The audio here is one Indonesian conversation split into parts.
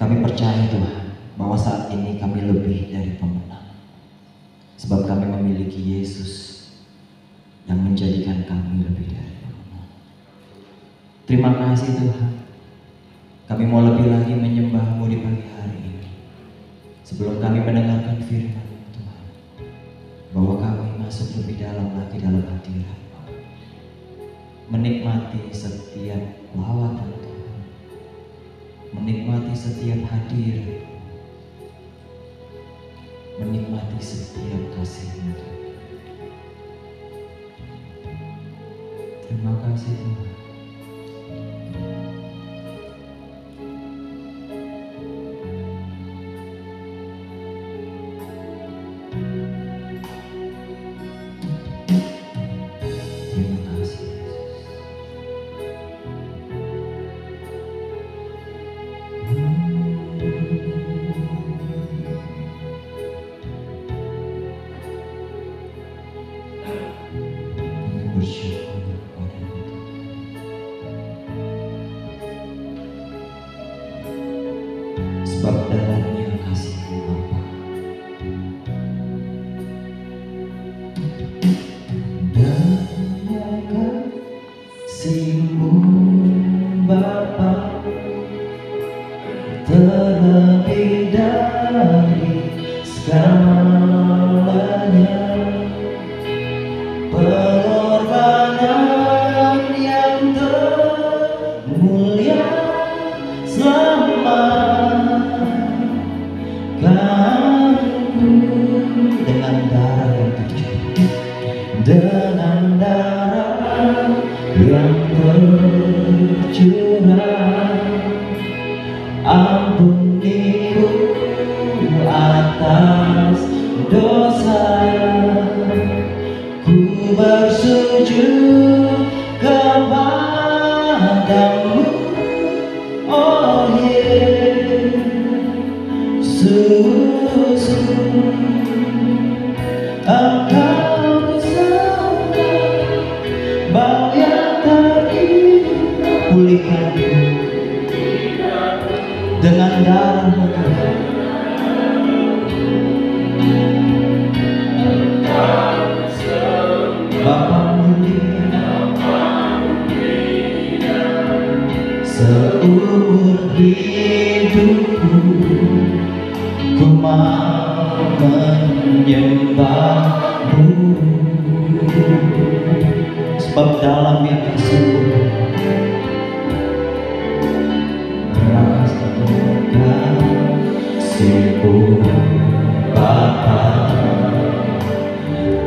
Kami percaya Tuhan bahwa saat ini kami lebih dari pemenang, sebab kami memiliki Yesus yang menjadikan kami lebih dari pemenang. Terima kasih Tuhan. Kami mau lebih lagi menyembah-Mu di pagi hari ini. Sebelum kami mendengarkan firman-Mu Tuhan, bahwa kami masuk lebih dalam lagi dalam hadirat-Mu, menikmati setiap lawatan Tuhan, menikmati setiap hadir, menikmati setiap kasih-Mu Tuhan. Terima kasih Tuhan. Sebab dalamnya kasih-Mu Bapa, dalamnya kasih-Mu Bapa, terlebih dari segalanya, pengorbanan yang termulia selama dengan darah yang tercurah, dengan darah yang tercurah, ampuniku atas dosa. Ku bersujud kepadamu, oh Yesus. Engkau kusembah, Bapa yang terindah, pulihkanku dengan darah-Mu Tuhan. Bapa mulia, seumur hidupku ku mau menyembah-Mu, sebab dalamnya kasih-Mu. Terima kasih kasih-Mu Bapa,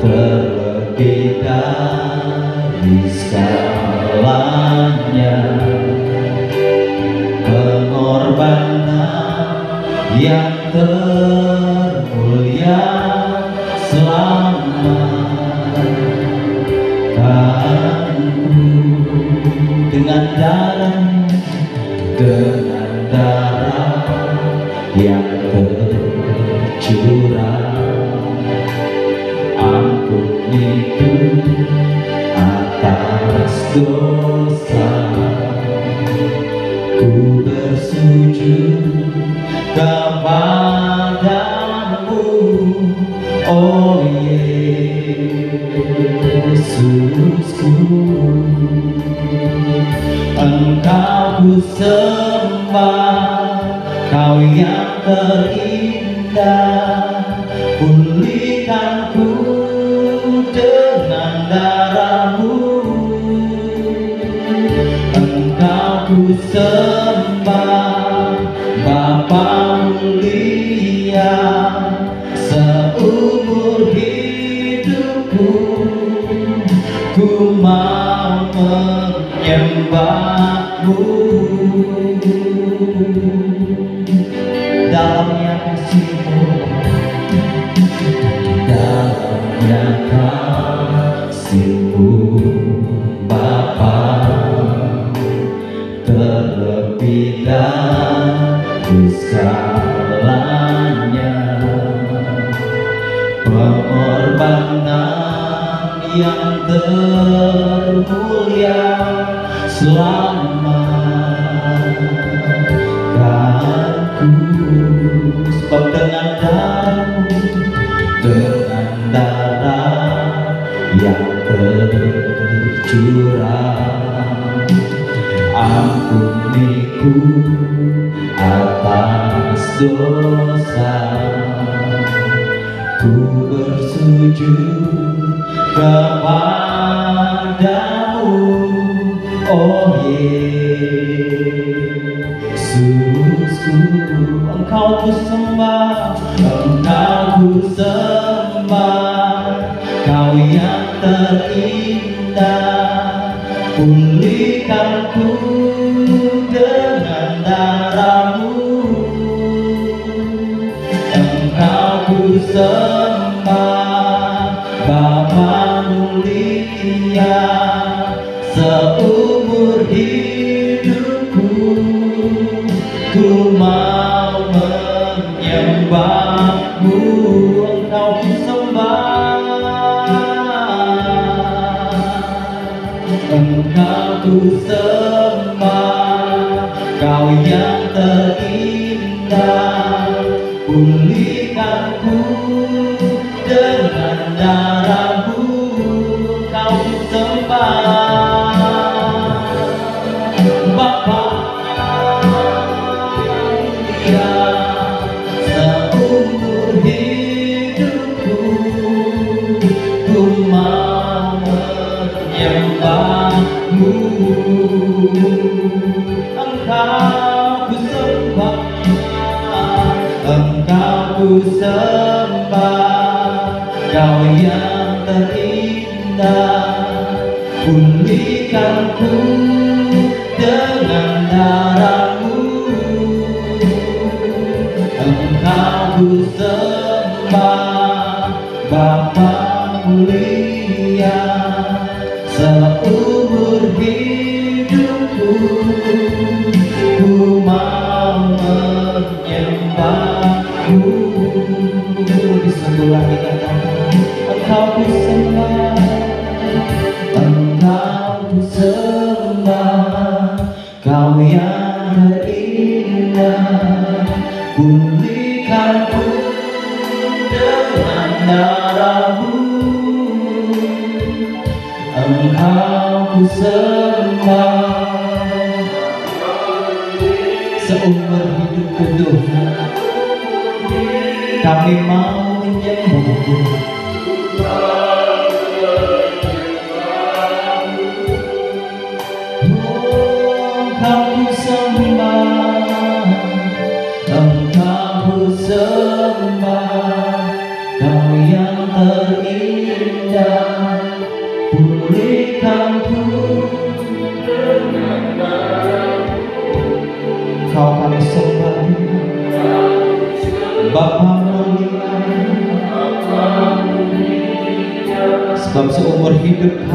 terlebih dari segalanya, pengorbanan yang termulia selamatkanku dengan darah yang tercurah, ampuniku atas dosa. Ku bersujud kepadamu, oh Yesusku. Engkau ku sembah, Kau yang terindah, pulihkanku dengan darah-Mu. Engkau ku sembah, Bapa mulia, seumur hidupku ku mau menyembah-Mu. Dalamnya kasih-Mu, dalamnya sebab dengan darah-Mu, dengan darah yang tercurah, ampuniku atas dosa. Ku bersujud kepadamu, oh Yesusku. Engkau ku sembah, Engkau ku sembah, Kau yang terindah. Pulihkanku dengan darah-Mu, Engkau ku sembah, Bapa mulia. Seumur hidupku ku mau menyembah-Mu, Engkau ku sembah, Engkau ku sembah, Kau yang terindah. Pulihkanku dengan darah-Mu, Kau ku sembah, Bapa mulia. Seumur hidupku ku mau menyembah-Mu, Engkau ku sembah, Engkau ku sembah, Kau yang terindah. Pulihkanku dengan darah-Mu, Engkau ku sembah, Bapa mulia. Seumur hidupku ku mau menyembah-Mu. Disembah lagi katakan, Engkau ku sembah, Engkau ku sembah, Kau yang terindah. Pulihkanku dengan darah-Mu, Engkau ku sembah. Seumur hidupku Tuhan, kami mau menyembah-Mu. Engkau ku sembah, Engkau ku sembah, Kau yang terindah. Pulihkanku dengan darah-Mu, Kau kami sembah, Bapa mulia. Sebab seumur hidup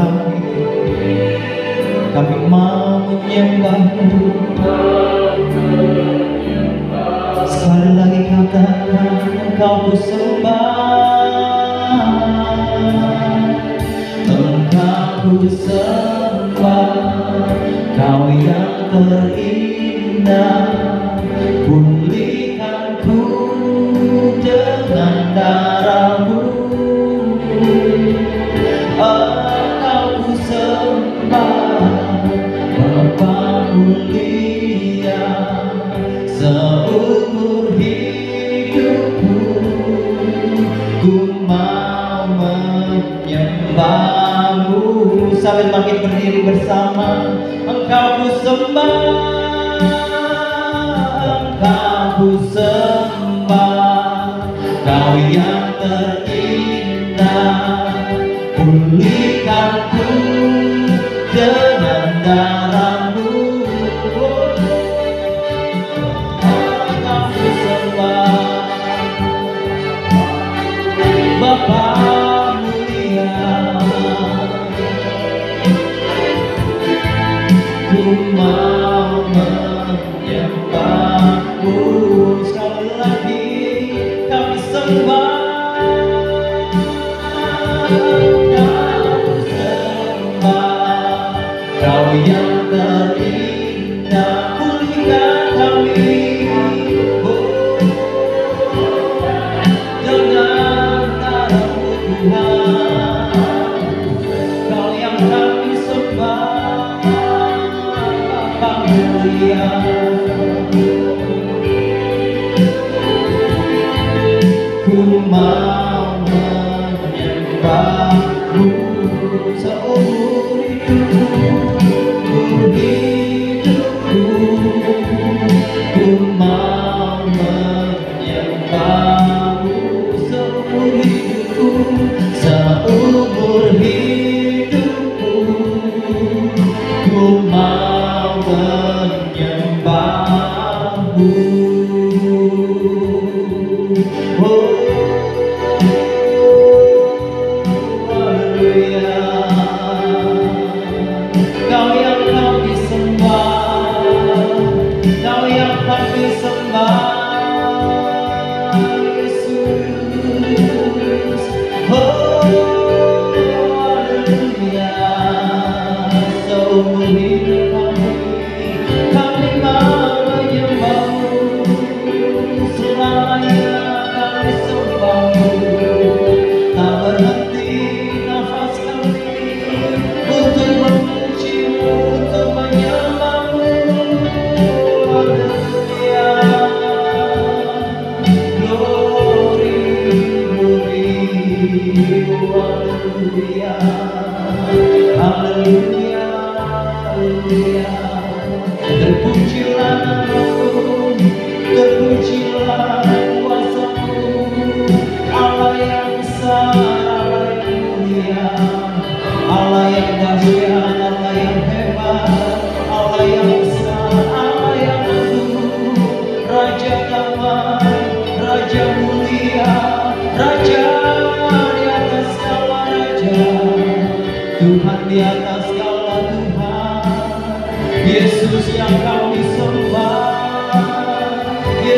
kami mau menyembah-Mu. Sekali lagi katakan, Engkau ku sembah, Engkau ku sembah, Kau yang terindah. Pulihkanku dengan darah-Mu, Engkau ku sembah, Bapa mulia. Seumur hidupku ku mau menyembah-Mu. Sambil makin berdiri bersama, Engkau ku sembah, Engkau ku sembah, Kau yang terindah. Pulihkanku dengan darah-Mu, Engkau ku sembah, Bapa mulia. Ku mau menyembah-Mu. Sekali lagi kami sembah, Engkau ku sembah.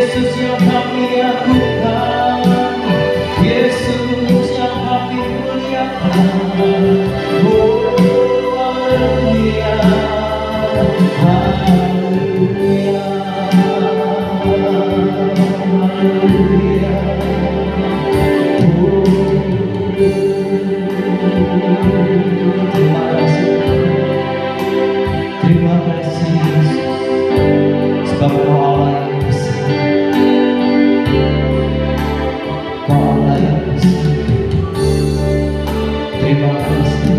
Yesus yang kami agungkan, Yesus yang kami muliakan. Oh, haleluya, haleluya, haleluya. Terima kasih Yesus, sebab Kau Allah yang besar, Kau Allah yang besar. Terima kasih.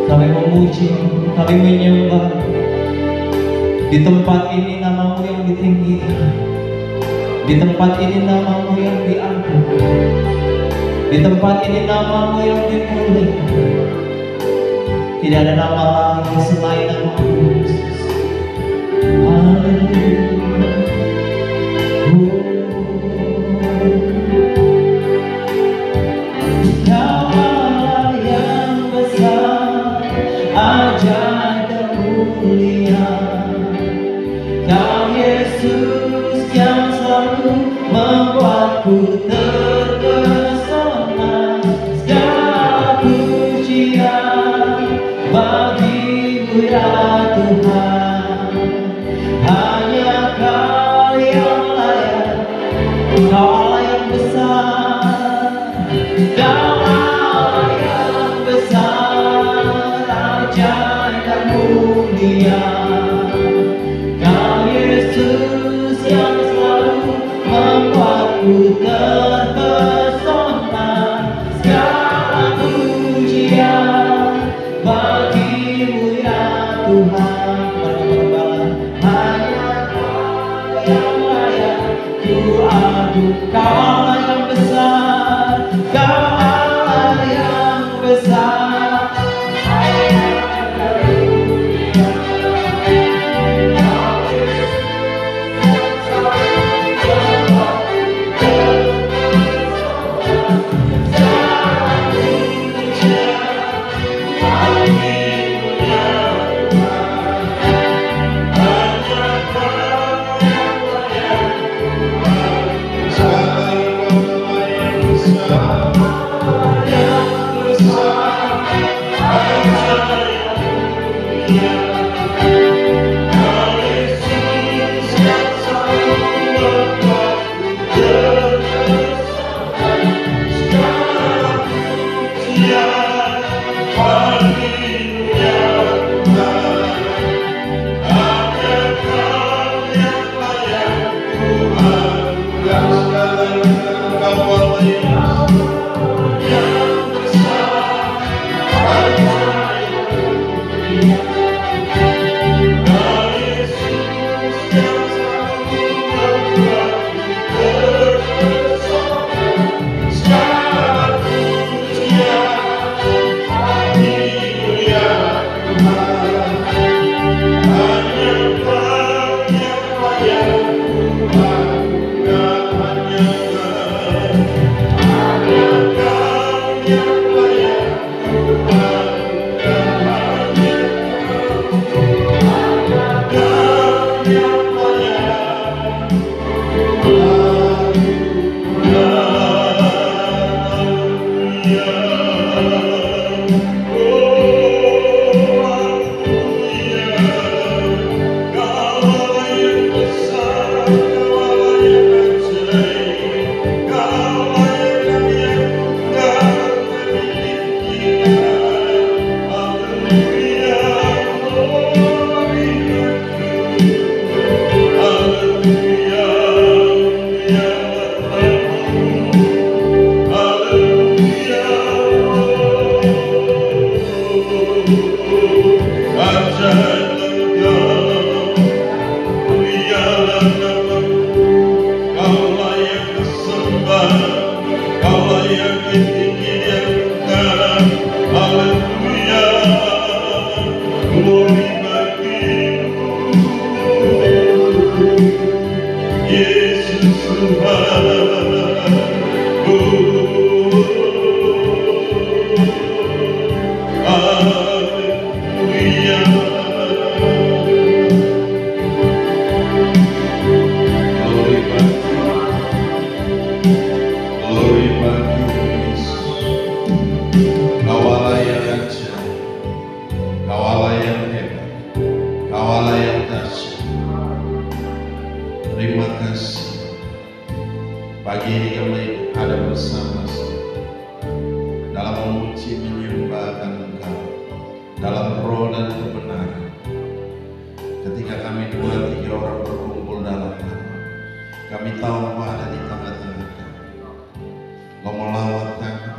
Kami memuji, kami menyembah. Di tempat ini nama-Mu yang ditinggikan, di tempat ini nama-Mu yang diangkat, di tempat ini nama-Mu yang dimuliakan. Tidak ada nama lain selain nama-Mu Yesus. Haleluya. Kau Allah yang besar, ajaib dan mulia. Kau Yesus yang selalu membuatku terpesona. Segala pujian bagi-Mu ya Tuhan. Hanya Kau yang layak, Kau Allah yang besar, Kau Allah yang besar, ajaib dan mulia. Kau Yesus yang selalu membuatku terpesona. Segala pujian bagi-Mu ya Tuhan. Hanya Kau yang layak ku adu. Kau Allah yang besar, Kau Allah yang besar. Terima kasih. Pagi ini kami ada bersama-sama dalam memuji menyembahkan Engkau dalam roh dan kebenaran. Ketika kami 2-3 orang berkumpul dalam nama, kami tahu Engkau ada di tengah-tengah kami. Kau melawat kami,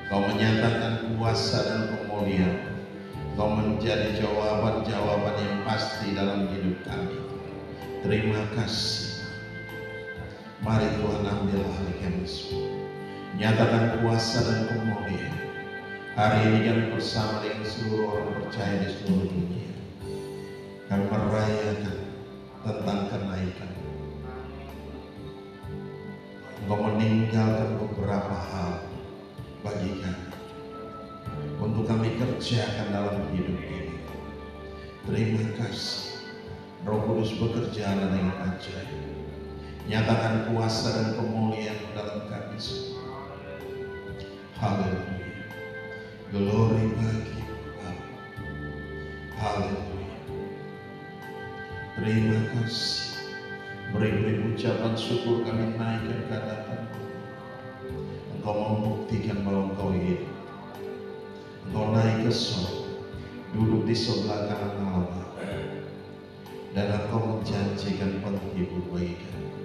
Kau menyatakan kuasa dan kemuliaan. Kau menjadi jawaban-jawaban yang pasti dalam hidup kami. Terima kasih. Mari Tuhan ambil alih kami semua. Nyatakan kuasa dan kemuliaan. Hari ini kami bersama dengan seluruh orang percaya di seluruh dunia. Kami merayakan tentang kenaikan. Engkau meninggalkan beberapa hal bagi kami untuk kami kerjakan dalam hidup ini. Terima kasih. Roh Kudus bekerja dengan ajaib. Nyatakan kuasa dan kemuliaan dalam kami semua. Haleluya. Glory bagi Allah. Haleluya. Terima kasih. Beri-beri ucapan syukur kami naikkan ke hadapan-Mu. Engkau membuktikan bahwa Engkau hidup. Engkau naik ke surga, duduk di sebelah kanan Allah, dan Engkau menjanjikan penghibur bagi kami,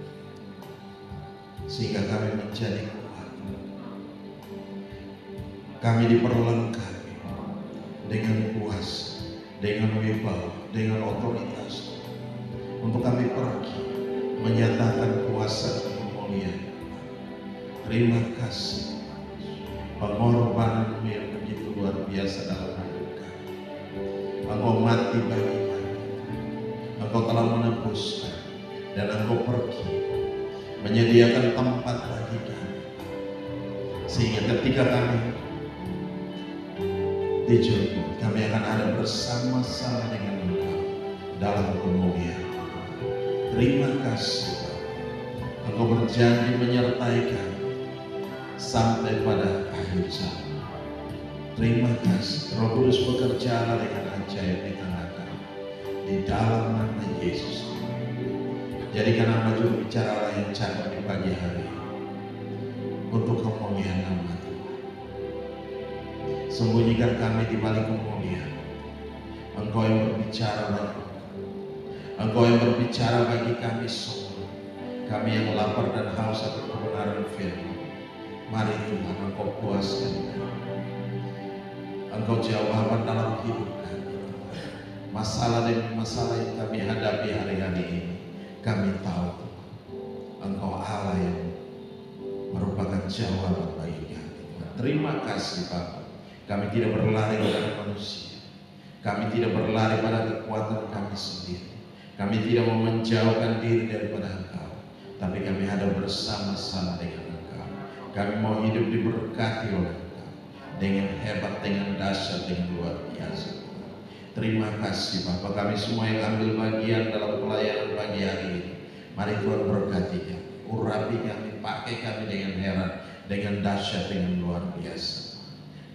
sehingga kami menjadi kuat. Kami diperlengkapi dengan kuasa, dengan wibawa, dengan otoritas, untuk kami pergi menyatakan kuasa dan kemuliaan. Terima kasih. Pengorbanan-Mu yang begitu luar biasa dalam hidup kami. Engkau mati bagi kami. Engkau telah menebus kami. Dan Engkau pergi menyediakan tempat bagi kami. Sehingga ketika kami dijemput, kami akan ada bersama-sama dengan Engkau dalam kemuliaan. Terima kasih. Engkau berjanji menyertai kami sampai pada akhir zaman. Terima kasih. Roh Kudus bekerja dengan ajaib di tengah kami, di dalam nama Yesus. Jadikan nama juru bicara yang cakap di pagi hari untuk kemuliaan nama Tuhan. Sembunyikan kami di balik kemuliaan. Engkau yang berbicara bagi kami. Engkau yang berbicara bagi kami semua. Kami yang lapar dan haus akan kebenaran firman. Mari Tuhan, Engkau puaskan kami. Engkau jawaban dalam hidup kami. Masalah demi masalah yang kami hadapi hari-hari ini, kami tahu Engkau Allah yang merupakan jawaban bagi kami. Terima kasih Bapak. Kami tidak berlari pada manusia. Kami tidak berlari pada kekuatan kami sendiri. Kami tidak mau menjauhkan diri daripada Engkau, tapi kami ada bersama-sama dengan Engkau. Kami mau hidup diberkati oleh Engkau dengan hebat, dengan dahsyat, dengan luar biasa. Terima kasih Bapak. Kami semua yang ambil bagian dalam pelayanan pagi hari ini, mari Tuhan berkati kami, urapi kami, pakai kami dengan heran, dengan dahsyat, dengan luar biasa.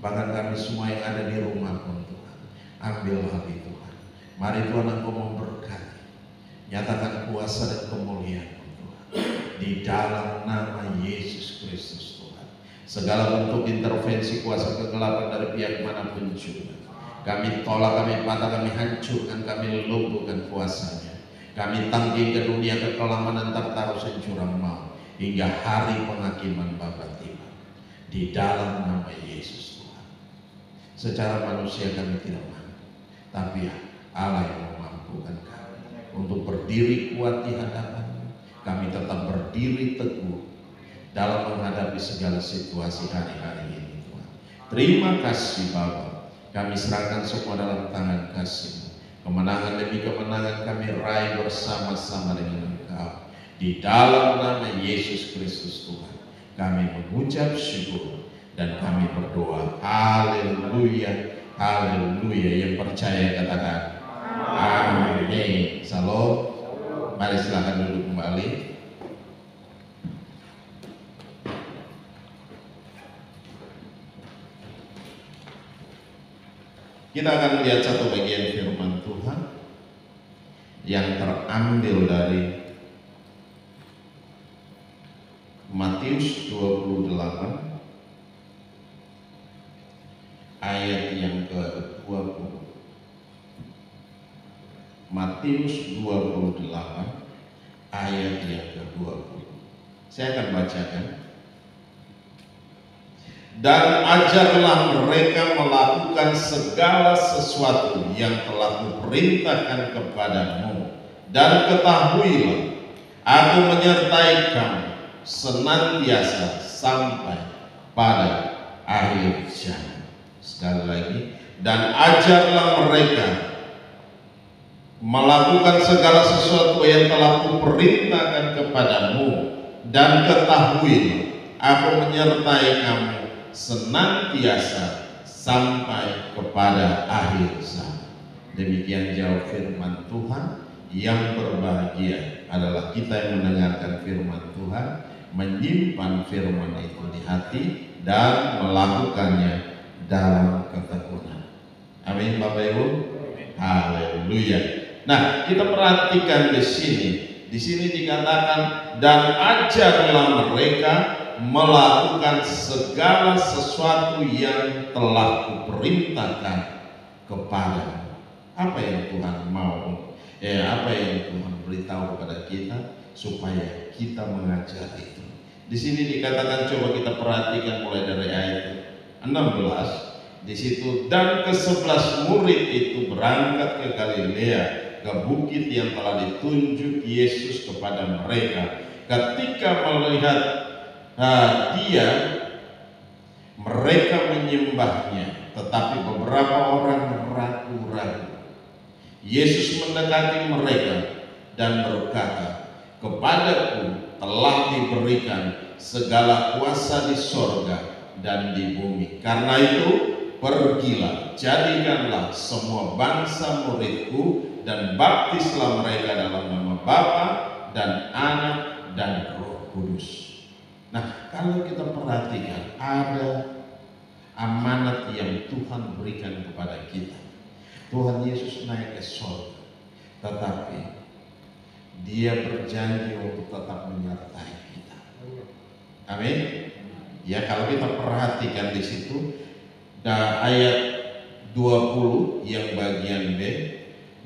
Bahkan kami semua yang ada di rumah pun Tuhan, ambil hati Tuhan. Mari Tuhan Engkau memberkati. Nyatakan kuasa dan kemuliaan Tuhan di dalam nama Yesus Kristus Tuhan. Segala bentuk intervensi kuasa kegelapan dari pihak manapun juga, kami tolak, kami patah, kami hancurkan, kami lumpuhkan kuasanya. Kami tanggung ke dunia kekelaman antar taruh jurang maut hingga hari penghakiman Bapa tiba. Di dalam nama Yesus Tuhan. Secara manusia kami tidak mampu, tapi Allah yang memampukan kami untuk berdiri kuat di hadapan. Kami tetap berdiri teguh dalam menghadapi segala situasi hari-hari ini Tuhan. Terima kasih Bapa. Kami serahkan semua dalam tangan kasih-Mu. Kemenangan demi kemenangan kami raih bersama-sama dengan Engkau. Di dalam nama Yesus Kristus Tuhan, kami mengucap syukur dan kami berdoa. Haleluya, haleluya. Yang percaya katakan amin. Salam. Mari silakan duduk kembali. Kita akan lihat satu bagian firman Tuhan yang terambil dari Matius 28 ayat yang ke-20. Matius 28 ayat yang ke-20. Saya akan bacakan. Dan ajarlah mereka melakukan segala sesuatu yang telah kuperintahkan kepadamu, dan ketahuilah, aku menyertai kamu senantiasa sampai pada akhir zaman. Sekali lagi, dan ajarlah mereka melakukan segala sesuatu yang telah kuperintahkan kepadamu, dan ketahuilah, aku menyertai kamu senantiasa sampai kepada akhir zaman. Demikian jauh firman Tuhan. Yang berbahagia adalah kita yang mendengarkan firman Tuhan, menyimpan firman itu di hati, dan melakukannya dalam ketekunan. Amin, Bapak Ibu. Haleluya. Nah, kita perhatikan di sini. Di sini dikatakan, dan ajarlah mereka melakukan segala sesuatu yang telah kuperintahkan kepadamu. Apa yang Tuhan mau? Apa yang Tuhan beritahu kepada kita supaya kita mengajar itu. Di sini dikatakan, coba kita perhatikan mulai dari ayat 16. Di situ, dan ke-11 murid itu berangkat ke Galilea, ke bukit yang telah ditunjuk Yesus kepada mereka. Ketika melihat dia, mereka menyembahnya, tetapi beberapa orang ragu-ragu. Yesus mendekati mereka dan berkata, kepadaku telah diberikan segala kuasa di sorga dan di bumi. Karena itu, pergilah, jadikanlah semua bangsa muridku, dan baptislah mereka dalam nama Bapa dan Anak dan Roh Kudus. Nah, kalau kita perhatikan, ada amanat yang Tuhan berikan kepada kita. Tuhan Yesus naik ke surga, tetapi Dia berjanji untuk tetap menyertai kita. Amin. Ya, kalau kita perhatikan di situ, ayat 20 yang bagian B,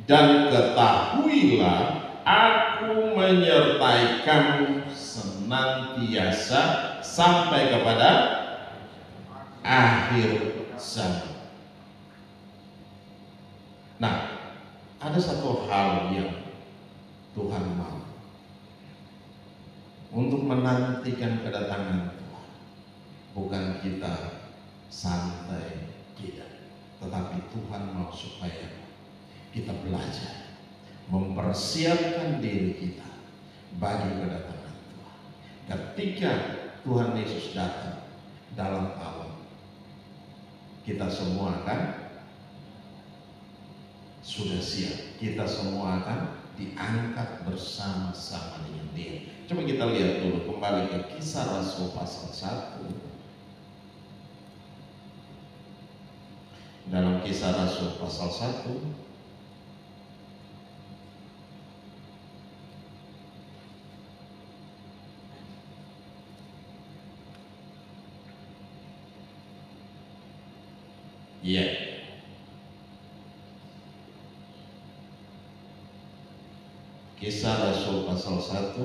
dan ketahuilah, aku menyertai kamu senantiasa sampai kepada akhir zaman. Nah, ada satu hal yang Tuhan mau, untuk menantikan kedatangan Tuhan. Bukan kita santai, tidak, tetapi Tuhan mau supaya kita belajar mempersiapkan diri kita bagi kedatangan Tuhan. Ketika Tuhan Yesus datang dalam alam, kita semua akan sudah siap, kita semua akan diangkat bersama-sama dengan Dia. Coba kita lihat dulu kembali ke Kisah Rasul pasal 1. Dalam Kisah Rasul pasal 1, ya. Kisah Rasul pasal 1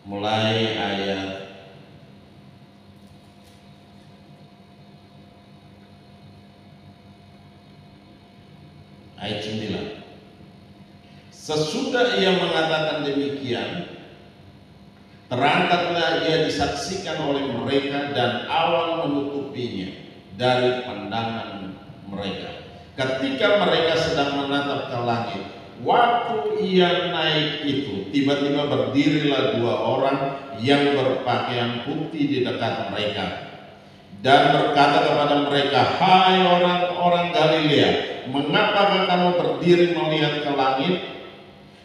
mulai ayat ayat 9. Sesudah ia mengatakan demikian, terangkatlah ia disaksikan oleh mereka, dan awan menutupinya dari pandangan mereka. Ketika mereka sedang menatap ke langit, waktu ia naik itu, tiba-tiba berdirilah 2 orang yang berpakaian putih di dekat mereka, dan berkata kepada mereka, hai orang-orang Galilea, mengapakah kamu berdiri melihat ke langit?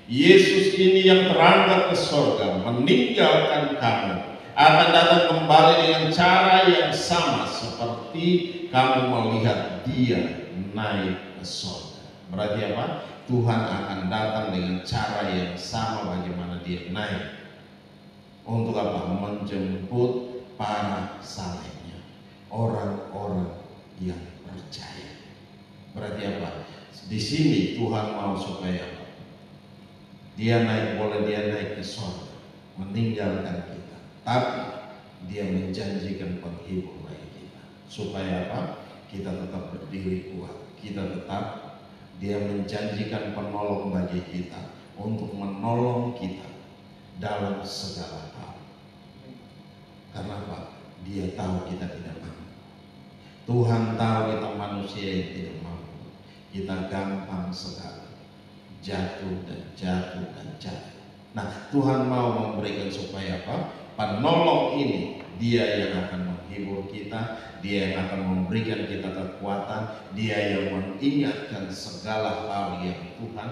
Yesus ini yang terangkat ke sorga meninggalkan kamu akan datang kembali dengan cara yang sama seperti kamu melihat dia naik ke surga. Berarti apa? Tuhan akan datang dengan cara yang sama bagaimana dia naik. Untuk apa? Menjemput para salehnya, orang-orang yang percaya. Berarti apa? Di sini Tuhan mau supaya apa? Dia naik, boleh dia naik ke surga, meninggalkan kita, tapi dia menjanjikan penghibur bagi kita. Supaya apa? Kita tetap berdiri kuat. Kita tetap, dia menjanjikan penolong bagi kita untuk menolong kita dalam segala hal. Karena apa? Dia tahu kita tidak mampu. Tuhan tahu kita manusia yang tidak mampu. Kita gampang sekali jatuh dan jatuh dan jatuh. Nah, Tuhan mau memberikan supaya apa? Penolong ini dia yang akan menghibur kita, dia yang akan memberikan kita kekuatan, dia yang mengingatkan segala hal yang Tuhan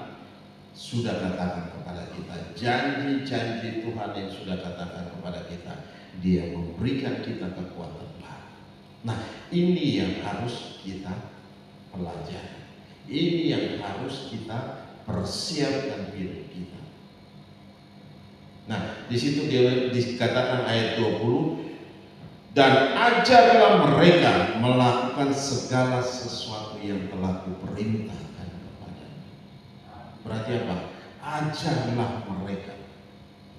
sudah katakan kepada kita. Janji-janji Tuhan yang sudah katakan kepada kita, dia memberikan kita kekuatan baru. Nah, ini yang harus kita pelajari. Ini yang harus kita persiapkan hidup kita. Nah, di situ dia dikatakan ayat 20, dan ajarlah mereka melakukan segala sesuatu yang telah kuperintahkan kepadamu. Berarti apa? Ajarlah mereka.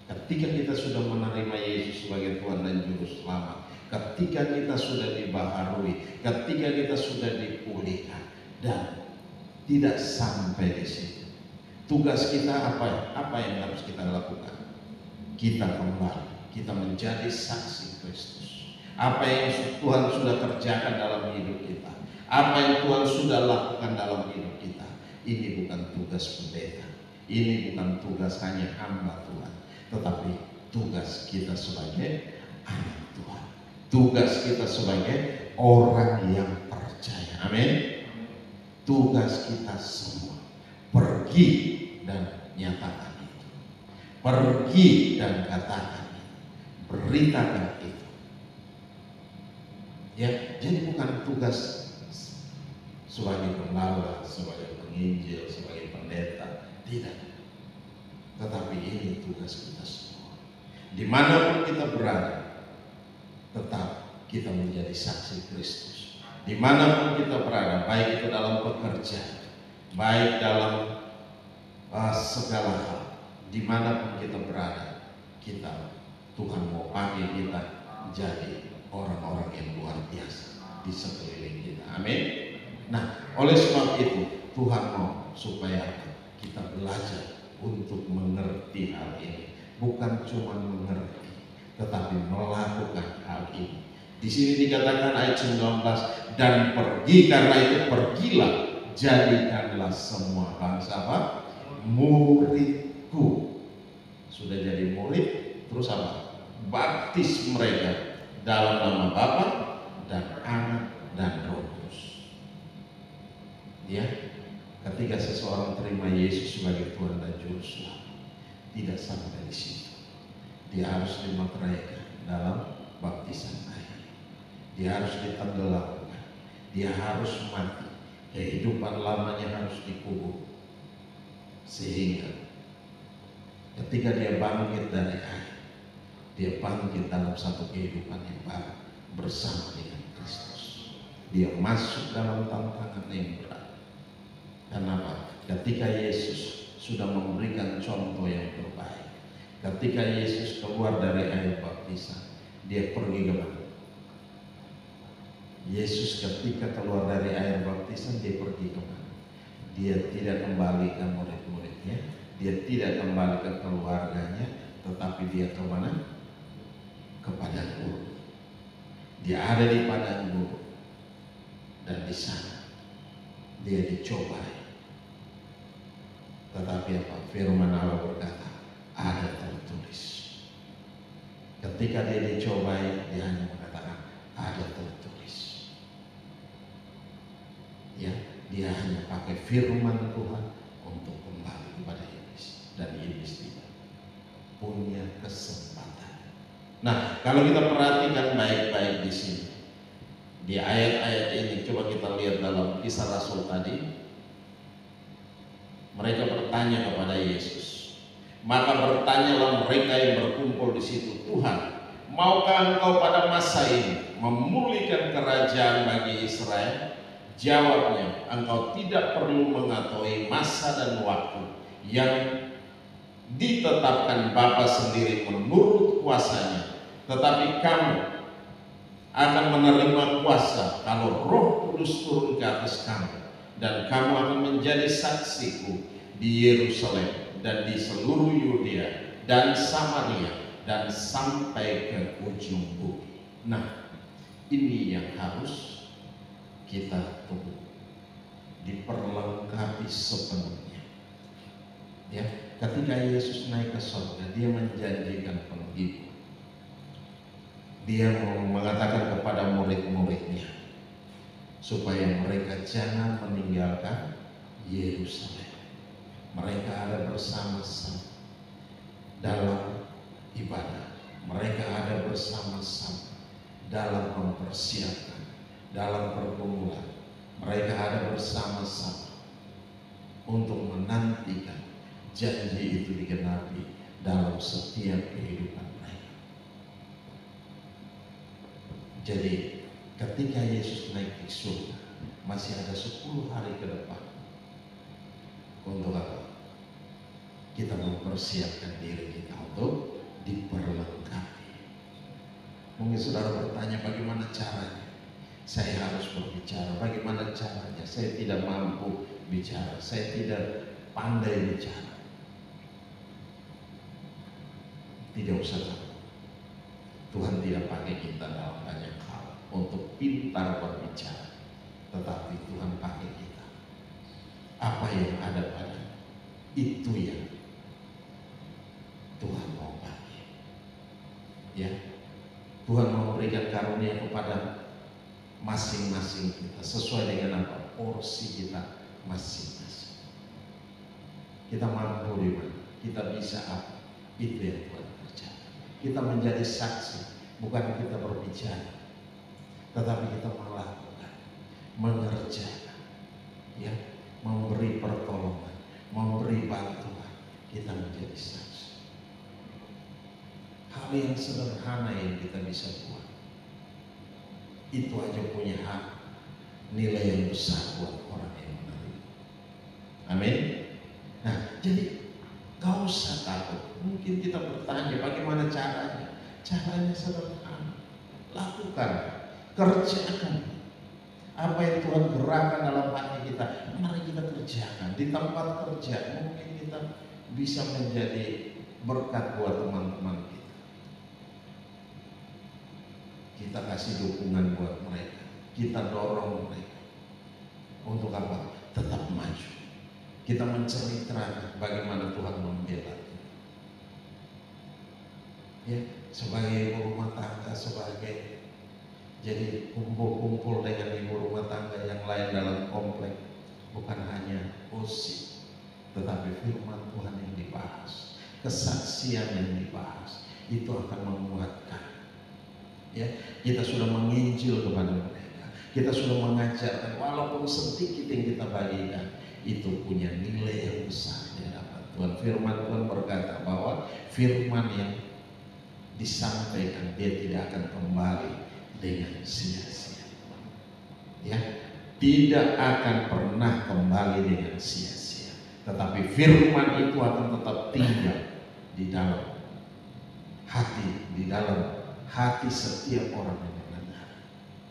Ketika kita sudah menerima Yesus sebagai Tuhan dan Juru Selamat, ketika kita sudah dibaharui, ketika kita sudah dipulihkan, dan tidak sampai di situ. Tugas kita apa? Apa yang harus kita lakukan? Kita kembali, kita menjadi saksi Kristus. Apa yang Tuhan sudah kerjakan dalam hidup kita, apa yang Tuhan sudah lakukan dalam hidup kita, ini bukan tugas pendeta, ini bukan tugas hanya hamba Tuhan, tetapi tugas kita sebagai anak Tuhan, tugas kita sebagai orang yang percaya. Amin. Tugas kita semua pergi dan nyatakan itu, pergi dan katakan itu, beritakan itu. Ya, jadi bukan tugas sebagai pembawa, sebagai penginjil, sebagai pendeta, tidak. Tetapi ini tugas kita semua. Dimanapun kita berada, tetap kita menjadi saksi Kristus. Dimanapun kita berada, baik itu dalam pekerjaan, baik dalam segala hal, dimanapun kita berada, kita, Tuhan mau pakai kita jadi orang-orang yang luar biasa di sekeliling kita. Amin. Nah, oleh sebab itu Tuhan mau supaya kita belajar untuk mengerti hal ini, bukan cuma mengerti, tetapi melakukan hal ini. Di sini dikatakan ayat 19, dan pergi, karena itu pergilah, jadikanlah semua bangsa apa? Muridku. Sudah jadi murid, terus apa? Baptis mereka dalam nama Bapa dan Anak dan Roh Kudus. Ya, ketika seseorang terima Yesus sebagai Tuhan dan Juru Selamat, tidak sampai di situ. Dia harus dimateraikan dalam baptisan air. Dia harus ditenggelamkan, dia harus mati, kehidupan lamanya harus dikubur, sehingga ketika dia bangkit dari air, dia bangkit dalam satu kehidupan yang baru bersama dengan Kristus. Dia masuk dalam tantangan yang berat. Kenapa? Ketika Yesus sudah memberikan contoh yang terbaik, ketika Yesus keluar dari air baptisan, dia pergi ke mana? Yesus ketika keluar dari air baptisan, dia pergi ke mana? Dia tidak kembali ke murid-muridnya, dia tidak kembali ke keluarganya, tetapi dia ke mana? Ke padang gurun. Dia ada di padang gurun, dan di sana dia dicobai. Tetapi apa? Firman Allah berkata, ada tertulis. Ketika dia dicobai, dia hanya mengatakan ada tertulis. Ya, dia hanya pakai firman Tuhan untuk kembali kepada iblis, dan iblis tidak punya kesempatan Nah, kalau kita perhatikan baik-baik di sini, di ayat-ayat ini, coba kita lihat dalam Kisah Rasul tadi. Mereka bertanya kepada Yesus. Maka bertanyalah mereka yang berkumpul di situ, Tuhan, maukah Engkau pada masa ini memulihkan kerajaan bagi Israel? Jawabnya, Engkau tidak perlu mengetahui masa dan waktu yang ditetapkan Bapa sendiri menurut kuasanya, tetapi kamu akan menerima kuasa kalau Roh Kudus turun ke atas kamu, dan kamu akan menjadi saksiku di Yerusalem dan di seluruh Yudea dan Samaria dan sampai ke ujung bumi. Nah, ini yang harus kita tunggu, diperlengkapi sepenuhnya. Ya, ketika Yesus naik ke surga, dia menjanjikan penghibur. Dia mengatakan kepada murid-muridnya supaya mereka jangan meninggalkan Yerusalem. Mereka ada bersama-sama dalam ibadah. Mereka ada bersama-sama dalam mempersiapkan, dalam pergumulan. Mereka ada bersama-sama untuk menantikan janji itu digenapi dalam setiap kehidupan mereka. Jadi ketika Yesus naik ke surga, masih ada 10 hari ke depan. Untuk apa? Kita mempersiapkan diri kita untuk diperlengkapi. Mungkin saudara bertanya, bagaimana caranya? Saya harus berbicara. Bagaimana caranya? Saya tidak mampu bicara. Saya tidak pandai bicara. Tidak usah takut. Tuhan tidak pakai kita dalam banyak hal untuk pintar berbicara, tetapi Tuhan pakai kita. Apa yang ada pada itu yang Tuhan mau pakai. Ya, Tuhan mau memberikan karunia kepada masing-masing kita sesuai dengan apa porsi kita masing-masing. Kita mampu di mana, kita bisa apa, itu yang Tuhan kerjakan. Kita menjadi saksi, bukan kita berbicara, tetapi kita melakukan, mengerjakan, ya, memberi pertolongan, memberi bantuan. Kita menjadi saksi. Hal yang sederhana yang kita bisa buat, itu aja punya hak, nilai yang besar buat orang yang menerima. Amin. Nah, jadi gak usah takut. Mungkin kita bertanya, bagaimana caranya? Caranya sederhana. Lakukan, kerjakan apa yang Tuhan gerakkan dalam hati kita. Mari kita kerjakan di tempat kerja. Mungkin kita bisa menjadi berkat buat teman-teman kita. Kita kasih dukungan buat mereka. Kita dorong mereka. Untuk apa? Tetap maju. Kita menceritakan bagaimana Tuhan membela kita. Ya, sebagai ibu rumah tangga, sebagai jadi kumpul-kumpul dengan ibu rumah tangga yang lain dalam komplek, bukan hanya gosip, tetapi firman Tuhan yang dibahas, kesaksian yang dibahas, itu akan menguatkan. Ya, kita sudah menginjil kepada mereka, kita sudah mengajarkan, walaupun sedikit yang kita bagikan, itu punya nilai yang besar di hadapan Tuhan. Firman Tuhan berkata bahwa firman yang disampaikan dia tidak akan kembali dengan sia-sia. Ya, tidak akan pernah kembali dengan sia-sia. Tetapi firman itu akan tetap tinggal di dalam hati setiap orang yang mendengar.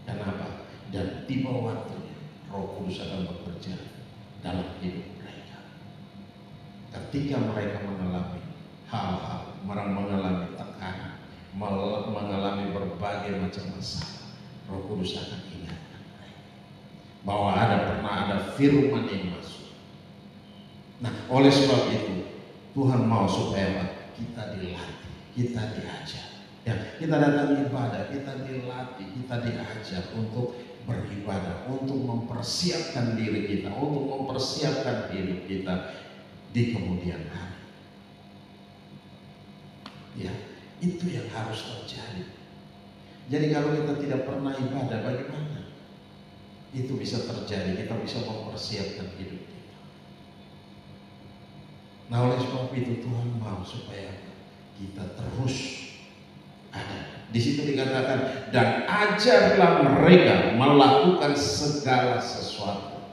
Kenapa? Dan tiba waktunya Roh Kudus akan bekerja dalam hidup mereka. Ketika mereka mengalami hal-hal, mengalami tekanan, mengalami berbagai macam masalah, Roh Kudus akan ingatkan mereka bahwa pernah ada firman yang masuk. Nah, oleh sebab itu Tuhan mau supaya kita dilatih, kita diajar. Ya, kita datang ibadah, kita dilatih, kita diajar untuk beribadah, untuk mempersiapkan diri kita, untuk mempersiapkan hidup kita di kemudian hari. Ya, Itu yang harus terjadi. Jadi kalau kita tidak pernah ibadah, bagaimana? Itu bisa terjadi, kita bisa mempersiapkan hidup kita. Nah, oleh sebab itu Tuhan mau supaya kita terus ada. Di situ dikatakan, dan ajarlah mereka melakukan segala sesuatu.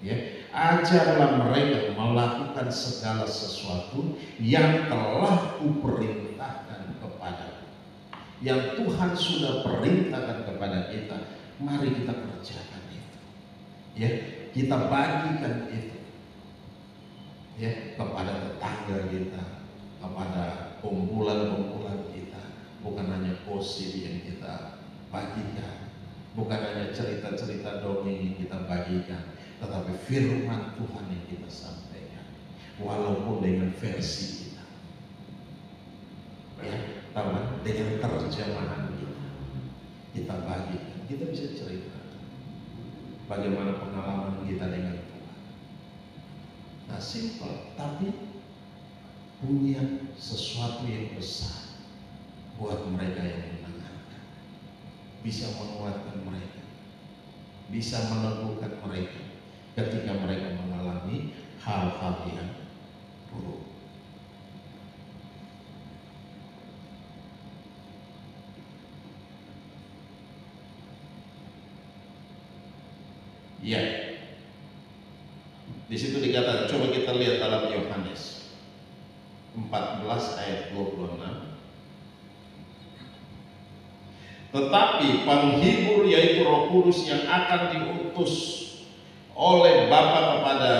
Ya, ajarlah mereka melakukan segala sesuatu yang telah kuperintahkan kepadamu. Yang Tuhan sudah perintahkan kepada kita, mari kita kerjakan itu. Ya, kita bagikan itu. Ya, kepada tetangga kita, kepada kumpulan-kumpulan kita. Bukan hanya gosip yang kita bagikan, bukan hanya cerita-cerita dongeng yang kita bagikan, tetapi firman Tuhan yang kita sampaikan, walaupun dengan versi kita. Ya, tahu kan? Dengan terjemahan kita bagikan, kita bisa cerita bagaimana pengalaman kita dengan Tuhan. Nah, simpel, tapi punya sesuatu yang besar buat mereka yang mendengarkan, bisa menguatkan mereka, bisa meneguhkan mereka ketika mereka mengalami hal-hal yang buruk. Ya, di situ dikatakan, coba kita lihat dalam Yohanes 14 ayat 26. Tetapi penghibur, yaitu Roh Kudus yang akan diutus oleh Bapa kepada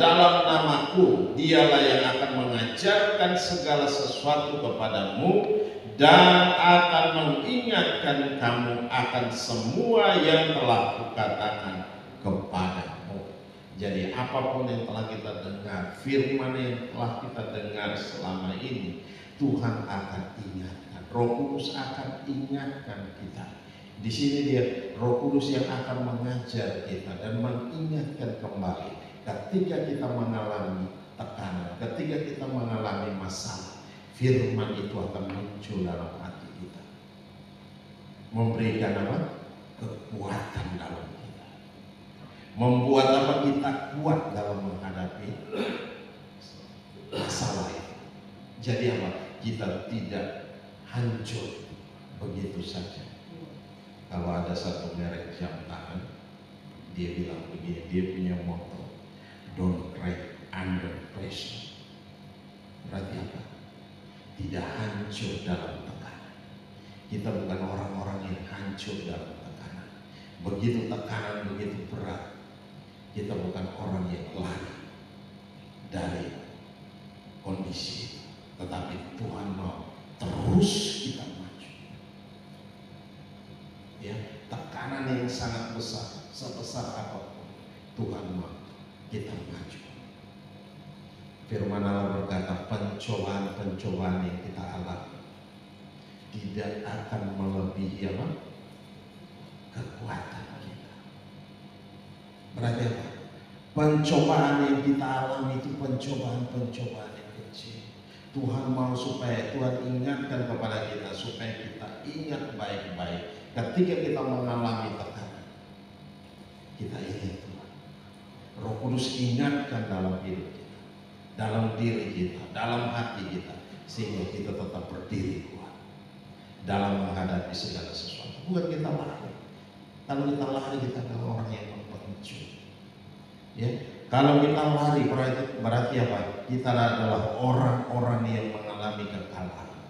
dalam namaku, dialah yang akan mengajarkan segala sesuatu kepadamu dan akan mengingatkan kamu akan semua yang telah kukatakan kepadamu. Jadi apapun yang telah kita dengar, firman yang telah kita dengar selama ini, Tuhan akan ingatkan. Roh Kudus akan ingatkan kita. Di sini dia Roh Kudus yang akan mengajar kita dan mengingatkan kembali ketika kita mengalami tekanan, ketika kita mengalami masalah. Firman itu akan muncul dalam hati kita, memberikan apa? Kekuatan dalam kita, membuat apa? Kita kuat dalam menghadapi masalah itu. Jadi apa? Kita tidak hancur begitu saja. Kalau ada satu merek jam tangan, dia bilang begini, dia punya motto, don't crack under pressure. Berarti apa? Tidak hancur dalam tekanan. Kita bukan orang-orang yang hancur dalam tekanan. Begitu tekanan begitu berat, kita bukan orang yang lari dari kondisi itu, tetapi Tuhan mau terus kita maju. Ya, tekanan yang sangat besar, sebesar apapun, Tuhan mau kita maju. Firman Allah berkata, pencobaan-pencobaan yang kita alami tidak akan melebihi apa? Kekuatan kita. Berarti apa? Pencobaan yang kita alami itu pencobaan-pencobaan yang kecil. Tuhan mau supaya Tuhan ingatkan kepada kita, supaya kita ingat baik-baik ketika kita mengalami tekanan. Kita ingat Tuhan. Roh Kudus ingatkan dalam hidup kita, dalam diri kita, dalam hati kita, sehingga kita tetap berdiri kuat dalam menghadapi segala sesuatu. Bukan kita lari. Kalau kita lari, kita adalah orang yang terpencil. Ya, kalau kita lari berarti apa? Kita adalah orang-orang yang mengalami kekalahan.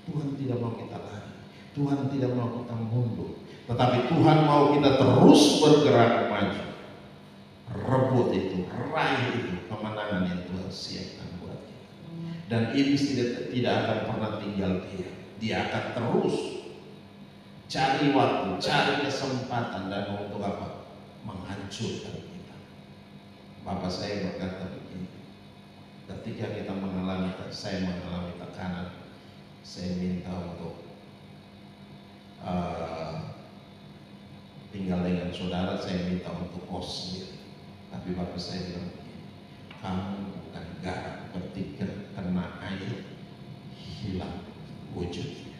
Tuhan tidak mau kita lari, Tuhan tidak mau kita mundur, tetapi Tuhan mau kita terus bergerak maju. Rebut itu, raih itu kemenangan yang Tuhan siapkan buat kita. Dan iblis tidak akan pernah tinggal diam. Dia akan terus cari waktu, cari kesempatan, dan untuk apa? Menghancurkan kita. Bapak saya berkata begini, ketika kita saya mengalami tekanan, saya minta untuk tinggal dengan saudara, saya minta untuk kos sendiri. Tapi bapak saya bilang begini, kamu bukan garam, ketika kena air hilang wujudnya.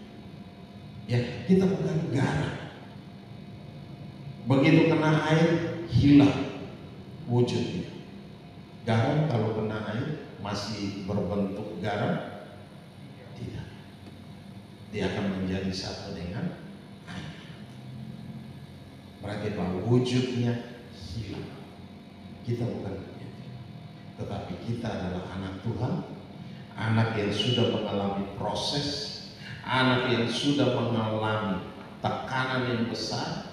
Ya, kita bukan garam. Begitu kena air, hilang wujudnya. Garam kalau kena air masih berbentuk garam? Tidak. Dia akan menjadi satu dengan air. Berarti bahwa wujudnya hilang. Kita bukan begitu. Tetapi kita adalah anak Tuhan, anak yang sudah mengalami proses, anak yang sudah mengalami tekanan yang besar,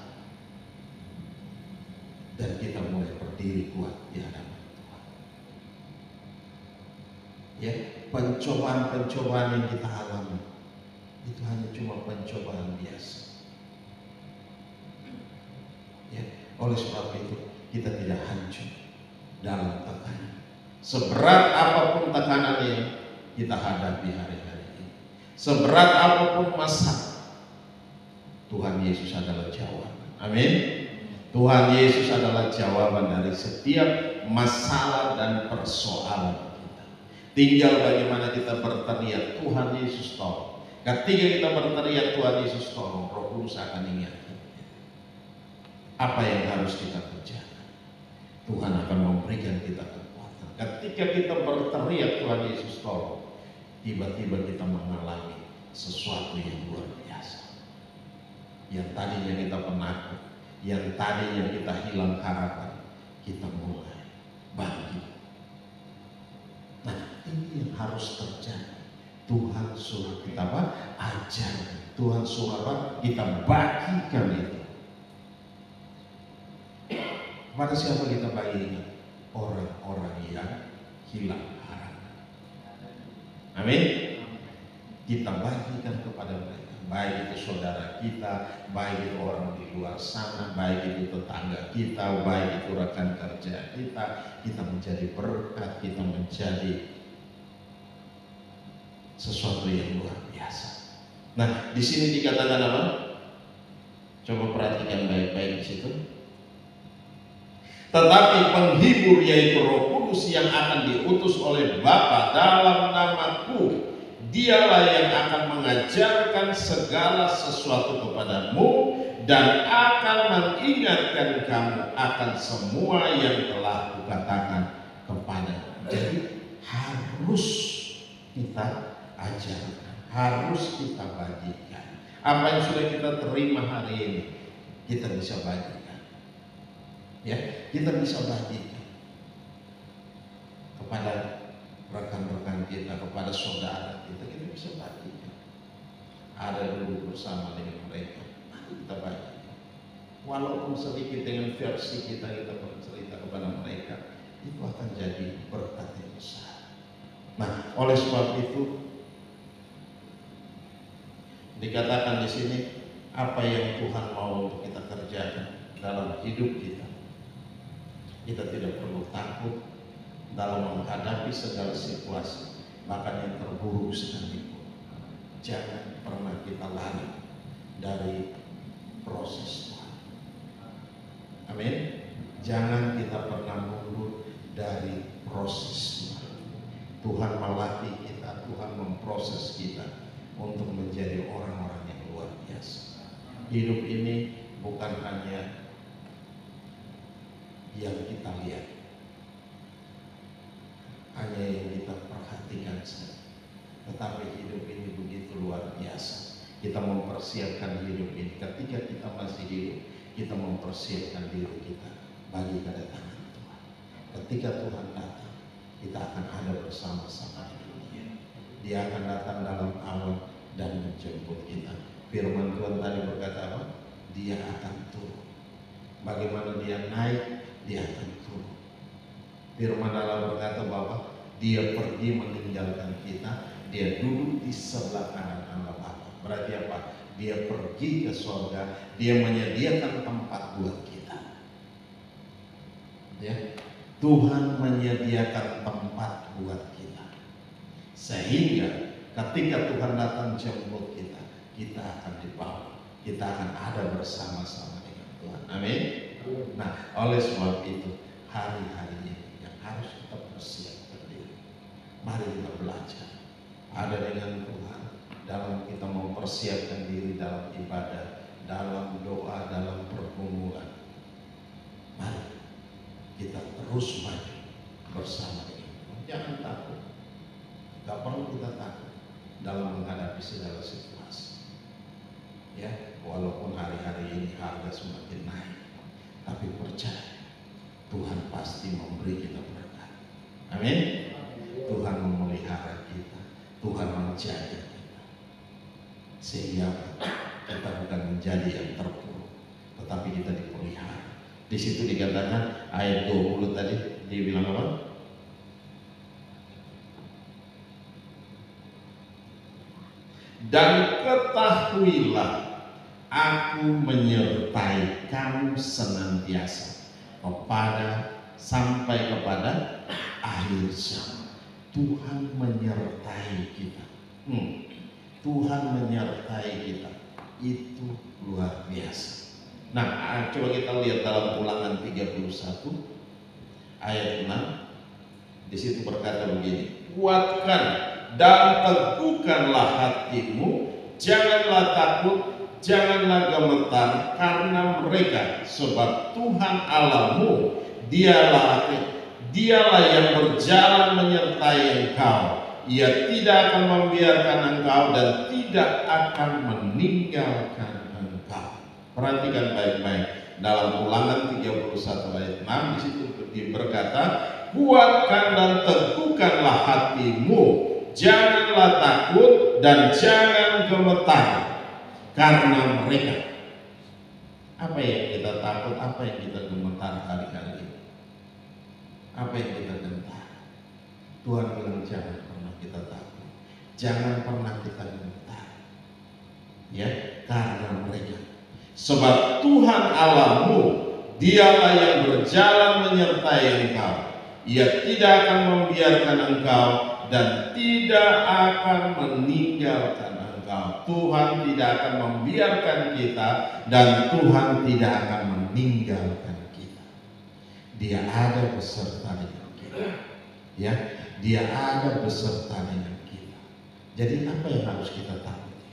dan kita mulai berdiri kuat di hadapan Tuhan. Ya, pencobaan-pencobaan yang kita alami itu hanya cuma pencobaan biasa. Ya, oleh sebab itu kita tidak hancur dalam tekanan. Seberat apapun tekanan yang kita hadapi hari-hari ini, seberat apapun masalah, Tuhan Yesus adalah jawaban. Amin. Tuhan Yesus adalah jawaban dari setiap masalah dan persoalan kita. Tinggal bagaimana kita berteriak, Tuhan Yesus tolong. Ketika kita berteriak Tuhan Yesus tolong, Roh Kudus akan ingatkan apa yang harus kita kerjakan. Tuhan akan memberikan kita kekuatan. Ketika kita berteriak Tuhan Yesus tolong, tiba-tiba kita mengalami sesuatu yang luar biasa. Yang tadinya kita penakut, yang tadinya kita hilang harapan, kita mulai bangkit. Nah, ini yang harus terjadi. Tuhan suruh kita apa? Ajar. Tuhan suruh apa? Kita bagikan itu. Pada siapa kita bagikan? Orang-orang yang hilang harapan. Amin. Kita bagikan kepada mereka. Baik itu saudara kita, baik itu orang di luar sana, baik itu tetangga kita, baik itu rekan kerja kita menjadi berkat, kita menjadi sesuatu yang luar biasa. Nah, di sini dikatakan apa? Coba perhatikan baik-baik di situ. Tetapi penghibur yaitu Roh Kudus yang akan diutus oleh Bapa dalam namaku, Dialah yang akan mengajarkan segala sesuatu kepadamu dan akan mengingatkan kamu akan semua yang telah kukatakan kepadamu. Jadi harus kita ajarkan, harus kita bagikan. Apa yang sudah kita terima hari ini, kita bisa bagikan. Ya, kita bisa bagikan kepada rekan-rekan kita, kepada saudara kita bisa bagikan. Ada duduk bersama dengan mereka, mari kita bagikan. Walaupun sedikit dengan versi kita bercerita kepada mereka, itu akan jadi berkat yang besar. Nah, oleh sebab itu dikatakan di sini apa yang Tuhan mau untuk kita kerjakan dalam hidup kita. Kita tidak perlu takut dalam menghadapi segala situasi, bahkan yang terburuk sekalipun. Jangan pernah kita lari dari proses Tuhan. Amin. Jangan kita pernah mundur dari proses Tuhan. Tuhan melatih kita, Tuhan memproses kita untuk menjadi orang-orang yang luar biasa. Hidup ini bukan hanya yang kita lihat, hanya yang kita perhatikan saja. Tetapi hidup ini begitu luar biasa. Kita mempersiapkan hidup ini. Ketika kita masih hidup, kita mempersiapkan diri kita bagi kedatangan Tuhan. Ketika Tuhan datang, kita akan ada bersama-sama di dunia. Dia akan datang dalam awan dan menjemput kita. Firman Tuhan tadi berkata apa? Dia akan turun. Bagaimana dia naik, dia akan turun. Firman Allah berkata bahwa dia pergi meninggalkan kita, dia duduk di sebelah kanan Allah Bapa. Berarti apa? Dia pergi ke surga, dia menyediakan tempat buat kita. Ya, Tuhan menyediakan tempat buat kita, sehingga ketika Tuhan datang jemput kita, kita akan dibawa, kita akan ada bersama-sama dengan Tuhan. Amin. Nah, oleh sebab itu hari-hari ini yang harus kita persiapkan diri. Mari kita belajar ada dengan Tuhan, dalam kita mempersiapkan diri dalam ibadah, dalam doa, dalam pergumulan. Mari kita terus maju bersama ini. Jangan takut. Gak perlu kita takut dalam menghadapi segala situasi. Ya, walaupun hari-hari ini harga semakin naik, tapi percaya Tuhan pasti memberi kita berkat. Amin. Tuhan memelihara kita, Tuhan menjaga kita, sehingga kita bukan menjadi yang terpuruk, tetapi kita dipelihara. Di situ dikatakan ayat 20 tadi dibilang apa? Dan ketahuilah, aku menyertai kamu senantiasa sampai kepada akhir zaman. Tuhan menyertai kita. Tuhan menyertai kita. Itu luar biasa. Nah, coba kita lihat dalam Ulangan 31 ayat 6. Di situ berkata begini, kuatkan dan teguhkanlah hatimu, janganlah takut, janganlah gemetar karena mereka, sebab Tuhan Allahmu dialah yang berjalan menyertai engkau. Ia tidak akan membiarkan engkau dan tidak akan meninggalkan engkau. Perhatikan baik-baik dalam Ulangan 31 ayat 6, di situ berkata, kuatkan dan teguhkanlah hatimu, janganlah takut dan jangan gemetar karena mereka. Apa yang kita takut, apa yang kita gemetar hari-hari ini? Apa yang kita gentar? Tuhan bilang jangan pernah kita takut, jangan pernah kita gemetar, ya, karena mereka. Sebab Tuhan Allahmu dialah yang berjalan menyertai engkau. Ia tidak akan membiarkan engkau dan tidak akan meninggalkan engkau. Tuhan tidak akan membiarkan kita dan Tuhan tidak akan meninggalkan kita. Dia ada beserta dengan kita. Ya, Dia ada beserta dengan kita. Jadi apa yang harus kita takuti?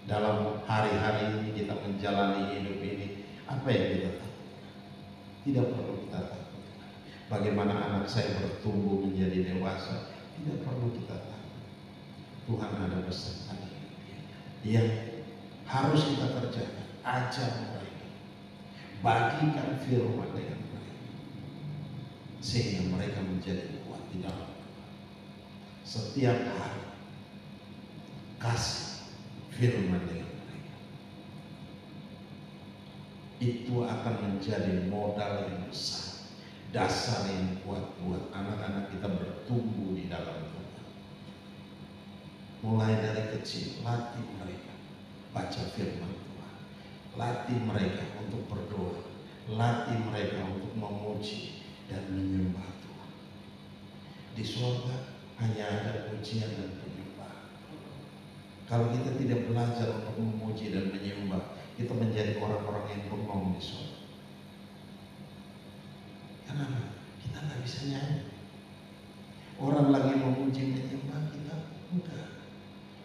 Dalam hari-hari ini kita menjalani hidup ini, apa yang kita takutkan? Tidak perlu kita takutkan. Bagaimana anak saya bertumbuh menjadi dewasa, tidak perlu kita takut. Tuhan ada beserta dengan dia. Yang harus kita kerjakan, ajar mereka, bagikan firman dengan mereka, sehingga mereka menjadi kuat di dalam setiap hari. Kasih firman dengan mereka, itu akan menjadi modal yang besar, dasar yang kuat buat anak-anak kita bertumbuh di dalam Tuhan. Mulai dari kecil, latih mereka baca firman Tuhan, latih mereka untuk berdoa, latih mereka untuk memuji dan menyembah Tuhan. Di surga hanya ada pujian dan penyembahan. Kalau kita tidak belajar untuk memuji dan menyembah, kita menjadi orang-orang yang bengong di surga. Kenapa? Kita nggak bisa nyanyi. Orang lagi memuji menyembah, kita enggak.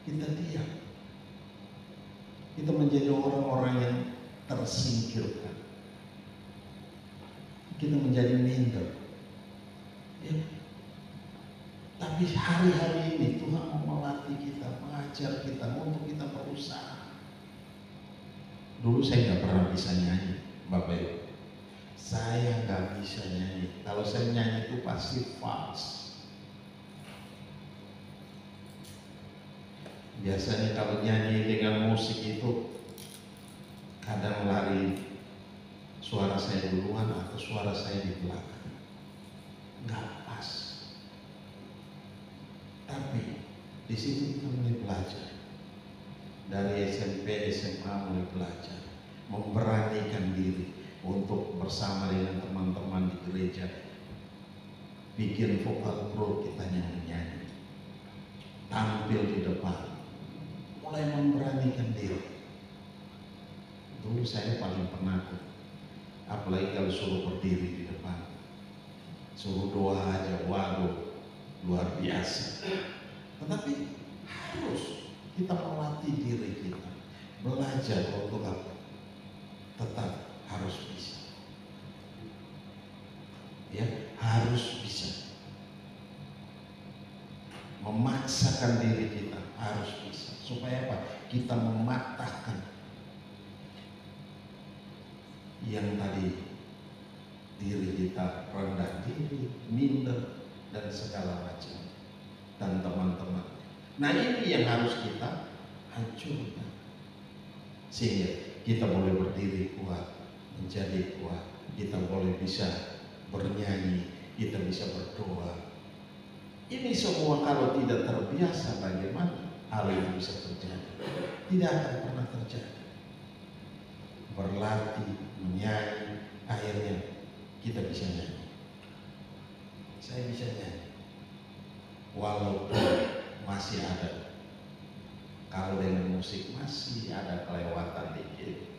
Kita diam. Kita menjadi orang-orang yang tersingkirkan. Kita menjadi minder. Ya. Tapi hari-hari ini Tuhan mau melatih kita, mengajar kita untuk kita berusaha. Dulu saya nggak pernah bisa nyanyi, Bapak Ibu. Saya nggak bisa nyanyi. Kalau saya nyanyi itu pasti false. Biasanya kalau nyanyi dengan musik itu kadang lari suara saya duluan atau suara saya di belakang. Nggak pas. Tapi di situ kita mulai belajar. Dari SMP, SMA mulai belajar, memberanikan diri untuk bersama dengan teman-teman di gereja bikin vokal pro, kita nyanyi, tampil di depan, mulai memberanikan diri. Dulu saya paling penakut, apalagi kalau suruh berdiri di depan, suruh doa aja, waduh, luar biasa. Tetapi harus Kita melatih diri kita, belajar untuk apa? Tetap harus bisa. Ya, harus bisa. Memaksakan diri kita harus bisa. Supaya apa? Kita mematahkan yang tadi diri kita rendah diri, minder, dan segala macam, dan teman-teman. Nah, ini yang harus kita hancurkan sehingga kita boleh berdiri kuat, menjadi kuat, kita boleh bisa bernyanyi, kita bisa berdoa. Ini semua kalau tidak terbiasa, bagaimana hal itu bisa terjadi? Tidak akan pernah terjadi. Berlatih, menyanyi, akhirnya kita bisa nyanyi. Saya bisa nyanyi walaupun masih ada, kalau dengan musik masih ada kelewatan dikit,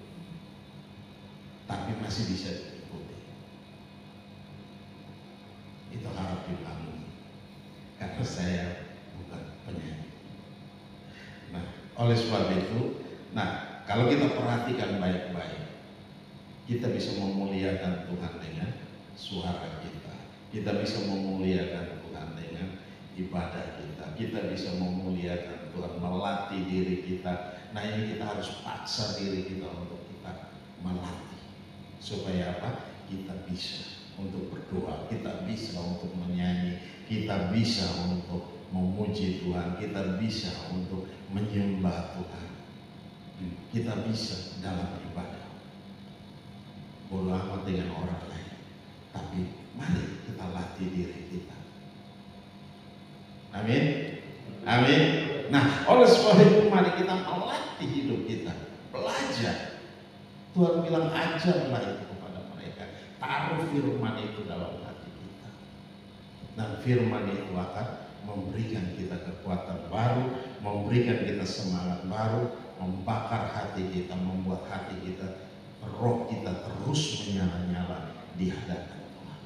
tapi masih bisa diikuti. Itu harap dibangun, karena saya bukan penyanyi. Nah, oleh sebab itu, kalau kita perhatikan baik-baik, kita bisa memuliakan Tuhan dengan suara kita. Kita bisa memuliakan Tuhan dengan ibadah kita. Kita bisa memuliakan Tuhan, melatih diri kita. Nah, ini kita harus paksa diri kita untuk kita melatih. Supaya apa? Kita bisa untuk berdoa, kita bisa untuk menyanyi, kita bisa untuk memuji Tuhan, kita bisa untuk menyembah Tuhan. Kita bisa dalam ibadah. Bodo amat dengan orang lain, tapi mari kita latih diri kita. Amin, amin. Nah, oleh sebab itu mari kita melatih hidup kita, belajar. Tuhan bilang ajarlah itu kepada mereka, taruh firman itu dalam hati kita, dan firman itu akan memberikan kita kekuatan baru, memberikan kita semangat baru, membakar hati kita, membuat hati kita, roh kita terus menyala-nyala di hadapan Tuhan.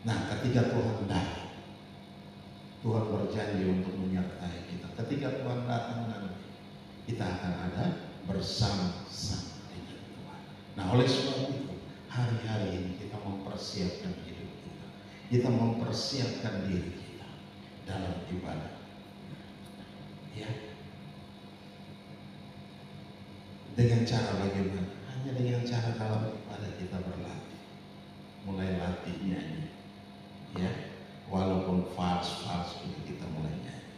Nah, ketika Tuhan datang, Tuhan berjanji untuk menyertai kita. Ketika Tuhan datang nanti, kita akan ada bersama-sama dengan Tuhan. Nah, oleh sebab itu, hari-hari ini kita mempersiapkan hidup kita. Kita mempersiapkan diri kita dalam ibadah. Ya. Dengan cara bagaimana? Hanya dengan cara dalam ibadah kita berlatih. Mulai latih nyanyi. Ya. Walaupun fals juga kita mulai nyanyi.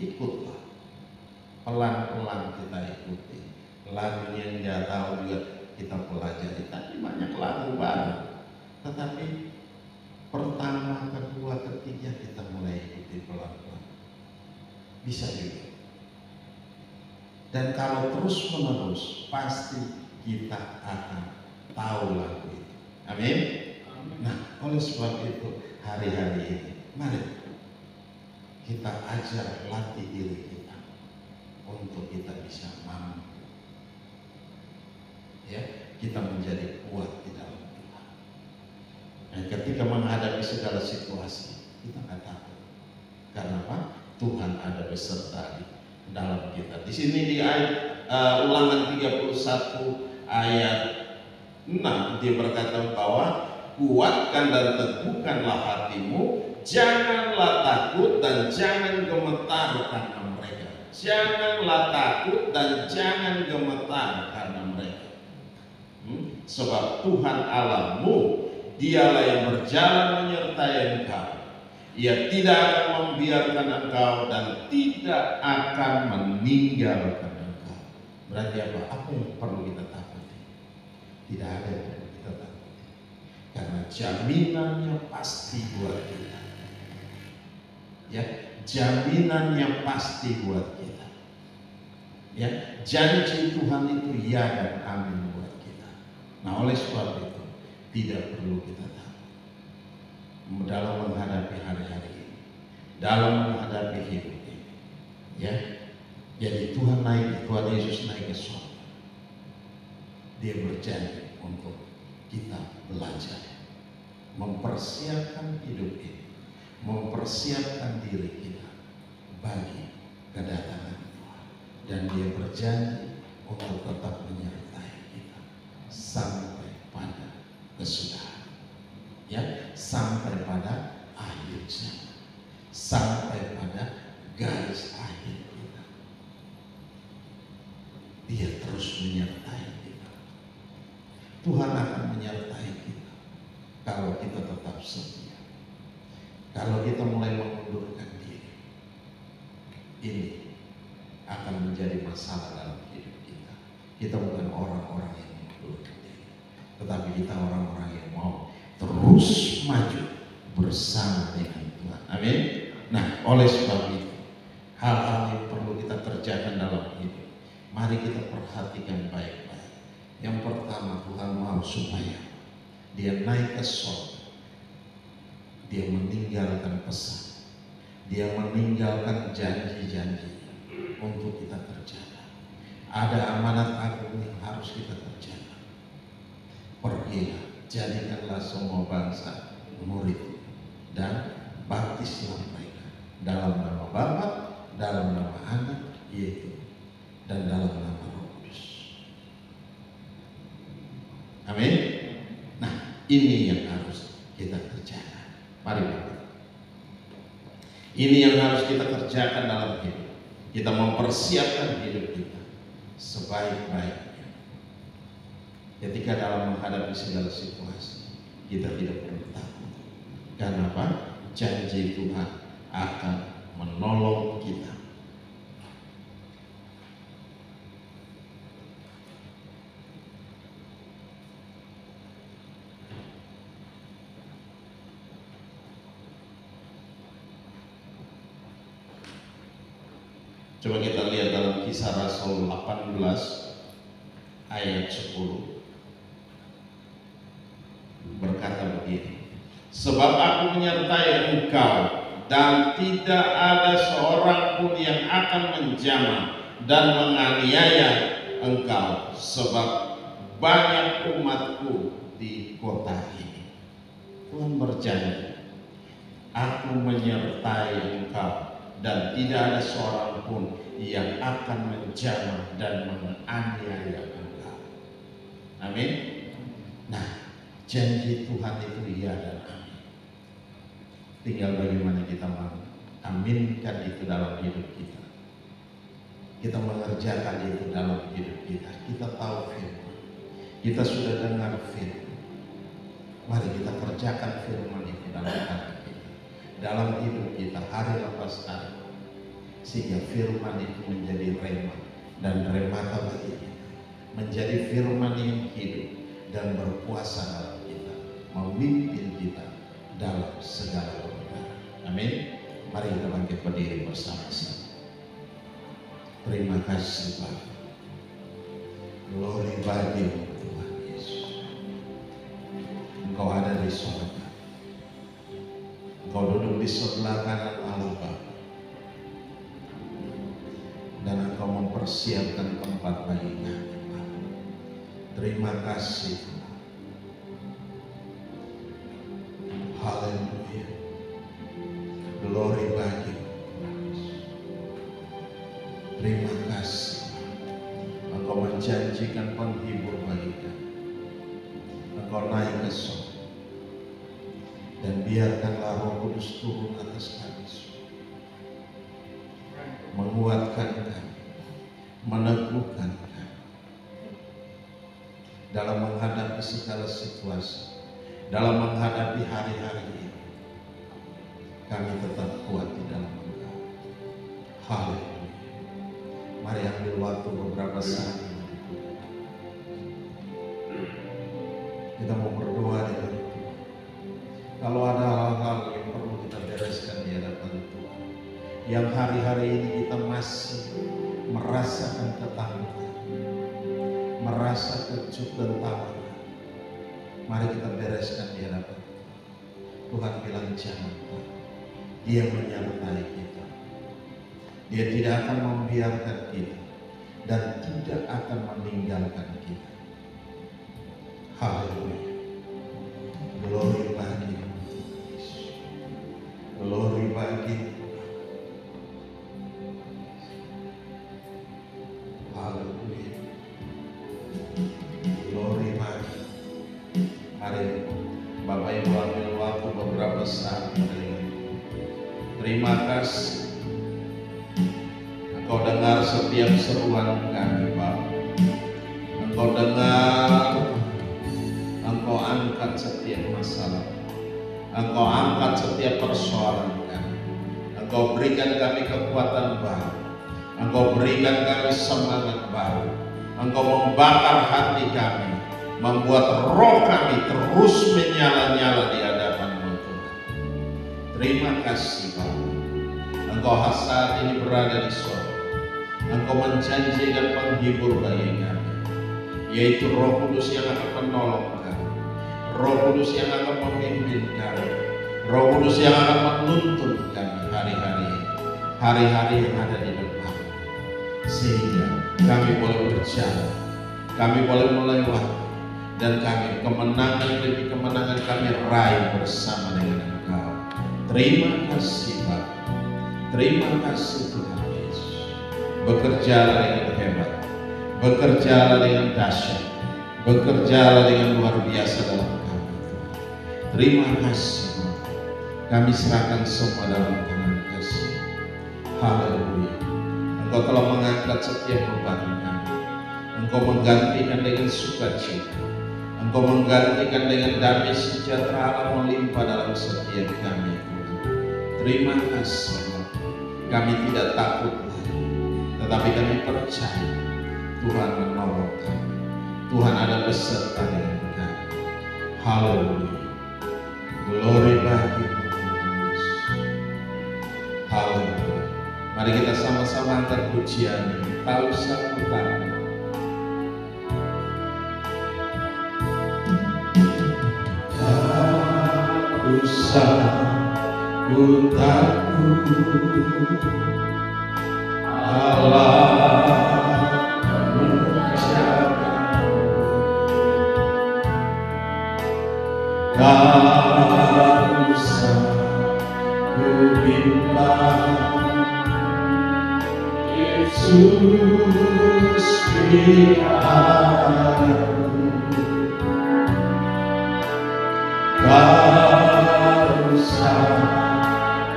Ikutlah. Pelan-pelan kita ikuti. Lagunya yang nggak tahu juga kita pelajari. Tadi banyak lagu baru. Tetapi pertama, kedua, ketiga kita mulai ikuti pelan-pelan. Bisa juga. Dan kalau terus menerus, pasti kita akan tahu lagu itu. Amin. Nah, oleh sebab itu hari-hari ini, mari kita ajar, latih diri kita untuk kita bisa mampu. Ya, kita menjadi kuat di dalam Tuhan. Dan ketika menghadapi segala situasi, kita nggak takut. Karena apa? Tuhan ada beserta di dalam kita. Di sini di ayat Ulangan 31 ayat 6 dia berkata bahwa kuatkan dan teguhkanlah hatimu, janganlah takut dan jangan gemetar karena mereka. Janganlah takut dan jangan gemetar karena mereka. Sebab Tuhan Allahmu, dialah yang berjalan menyertai engkau. Ia tidak akan membiarkan engkau dan tidak akan meninggalkan engkau. Berarti apa? Apa yang perlu kita takuti? Tidak ada yang perlu kita takuti. Karena jaminannya pasti buat kita. Ya, jaminannya pasti buat kita. Ya, janji Tuhan itu ya dan amin buat kita. Nah, oleh sebab itu tidak perlu kita takut dalam menghadapi hari-hari ini, dalam menghadapi hidup ini. Ya, jadi Tuhan Yesus naik ke surga. Dia berjanji untuk kita belajar, mempersiapkan hidup ini, mempersiapkan diri kita bagi kedatangan Tuhan. Dan Dia berjanji untuk tetap menyertai kita sampai pada kesudahan, ya, sampai pada akhir zaman, sampai pada garis akhir kita. Dia terus menyertai kita. Tuhan akan menyertai kita kalau kita tetap setia. Kalau kita mulai mengundurkan diri, ini akan menjadi masalah dalam hidup kita. Kita bukan orang-orang yang mengundurkan diri, tetapi kita orang-orang yang mau terus maju bersama dengan Tuhan. Amin. Nah, oleh sebab itu, hal-hal yang perlu kita kerjakan dalam hidup, mari kita perhatikan baik-baik. Yang pertama, Tuhan mau supaya Dia naik ke sorga. Dia meninggalkan pesan, Dia meninggalkan janji-janji untuk kita kerjakan. Ada amanat agung yang harus kita kerjakan. Pergilah, jadikanlah semua bangsa murid dan baptislah mereka dalam nama Bapa, dalam nama Anak, yaitu dan dalam nama Roh Kudus. Amin. Nah, ini yang harus kita kerjakan. Mari Bapak. Ini yang harus kita kerjakan dalam hidup. Kita mempersiapkan hidup kita sebaik-baiknya. Ketika dalam menghadapi segala situasi, kita tidak perlu takut. Karena apa? Janji Tuhan akan menolong kita. Coba kita lihat dalam Kisah Rasul 18 ayat 10. Berkata begini, sebab aku menyertai engkau dan tidak ada seorang pun yang akan menjamah dan menganiaya engkau, sebab banyak umatku di kota ini. Tuhan berjanji, aku menyertai engkau dan tidak ada seorang pun yang akan menjamah dan menganiaya engkau. Amin. Nah, janji Tuhan itu iya dan amin. Tinggal bagaimana kita mengaminkan itu dalam hidup kita. Kita mengerjakan itu dalam hidup kita. Kita tahu firman, kita sudah dengar firman. Mari kita kerjakan firman itu dalam hati kita, dalam hidup kita hari lepas hari, sehingga firman itu menjadi rema dan remata bagi kita, menjadi firman yang hidup dan berkuasa dalam kita, memimpin kita dalam segala kebenaran. Amin. Mari kita bangkit berdiri bersama-sama. Terima kasih Bapa. Glory bagi Tuhan Yesus. Engkau ada di surga. Engkau duduk di sebelah kanan Allah Bapa. Dan Engkau mempersiapkan tempat bagi kami. Terima kasih Tuhan. Haleluya. Glory bagi Tuhan Yesus. Terima kasih. Engkau menjanjikan penghibur bagi kami. Engkau naik ke surga. Dan biarkanlah Roh Kudus turun atas kami, menguatkan kami, meneguhkan kami dalam menghadapi segala situasi, dalam menghadapi hari-hari ini. Kami tetap kuat di dalam Engkau. Haleluya. Mari ambil waktu beberapa saat ini. Kita mau berdoa dengan Tuhan. Kalau ada hal-hal yang perlu kita bereskan di hadapan Tuhan, yang hari-hari ini kita masih merasakan ketakutan, merasa kecut dan takut, mari kita bereskan di hadapan Tuhan. Tuhan bilang jangan takut. Dia menyertai kita. Dia tidak akan membiarkan kita dan tidak akan meninggalkan kita. Haleluya. Glory bagi Yesus. Glory bagi. Haleluya. Glory bagi. Mari Bapak Ibu ambil waktu beberapa saat mendengar. Terima kasih. Engkau dengar setiap seruan kami, Bapak. Engkau dengar, Engkau angkat setiap masalah, Engkau angkat setiap persoalan kami. Engkau berikan kami kekuatan baru, Engkau berikan kami semangat baru, Engkau membakar hati kami, membuat roh kami terus menyala-nyala di hadapan-Mu Tuhan. Terima kasih Bapak. Engkau saat ini berada di sorga. Engkau menjanjikan penghibur bagi kami, yaitu Roh Kudus yang akan menolong kami, Roh Kudus yang akan memimpin kami, Roh Kudus yang akan menuntun kami hari-hari yang ada di depan, sehingga kami boleh berjalan, kami boleh melewati, dan kami kemenangan demi kemenangan kami raih bersama dengan Engkau. Terima kasih Bapak. Terima kasih Tuhan Yesus. Bekerjalah dengan hebat, bekerjalah dengan dahsyat, bekerjalah dengan luar biasa dalam kami Tuhan. Terima kasih Tuhan. Kami serahkan semua dalam tangan kasih. Haleluya. Engkau telah mengangkat setiap beban kami. Engkau menggantikan dengan sukacita. Engkau menggantikan dengan damai sejahtera Allah melimpah dalam setiap kami Tuhan. Terima kasih. Kami tidak takut lagi, tetapi kami percaya Tuhan menolong kami. Tuhan ada beserta dengan kami. Haleluya. Glory bagi Tuhan Yesus. Haleluya. Mari kita sama-sama angkat pujian ini. Tahu satu kata. Tak usah ku takut, Allah menjagaku. Tak usah ku bimbang, Yesus peliharaku. Tak usah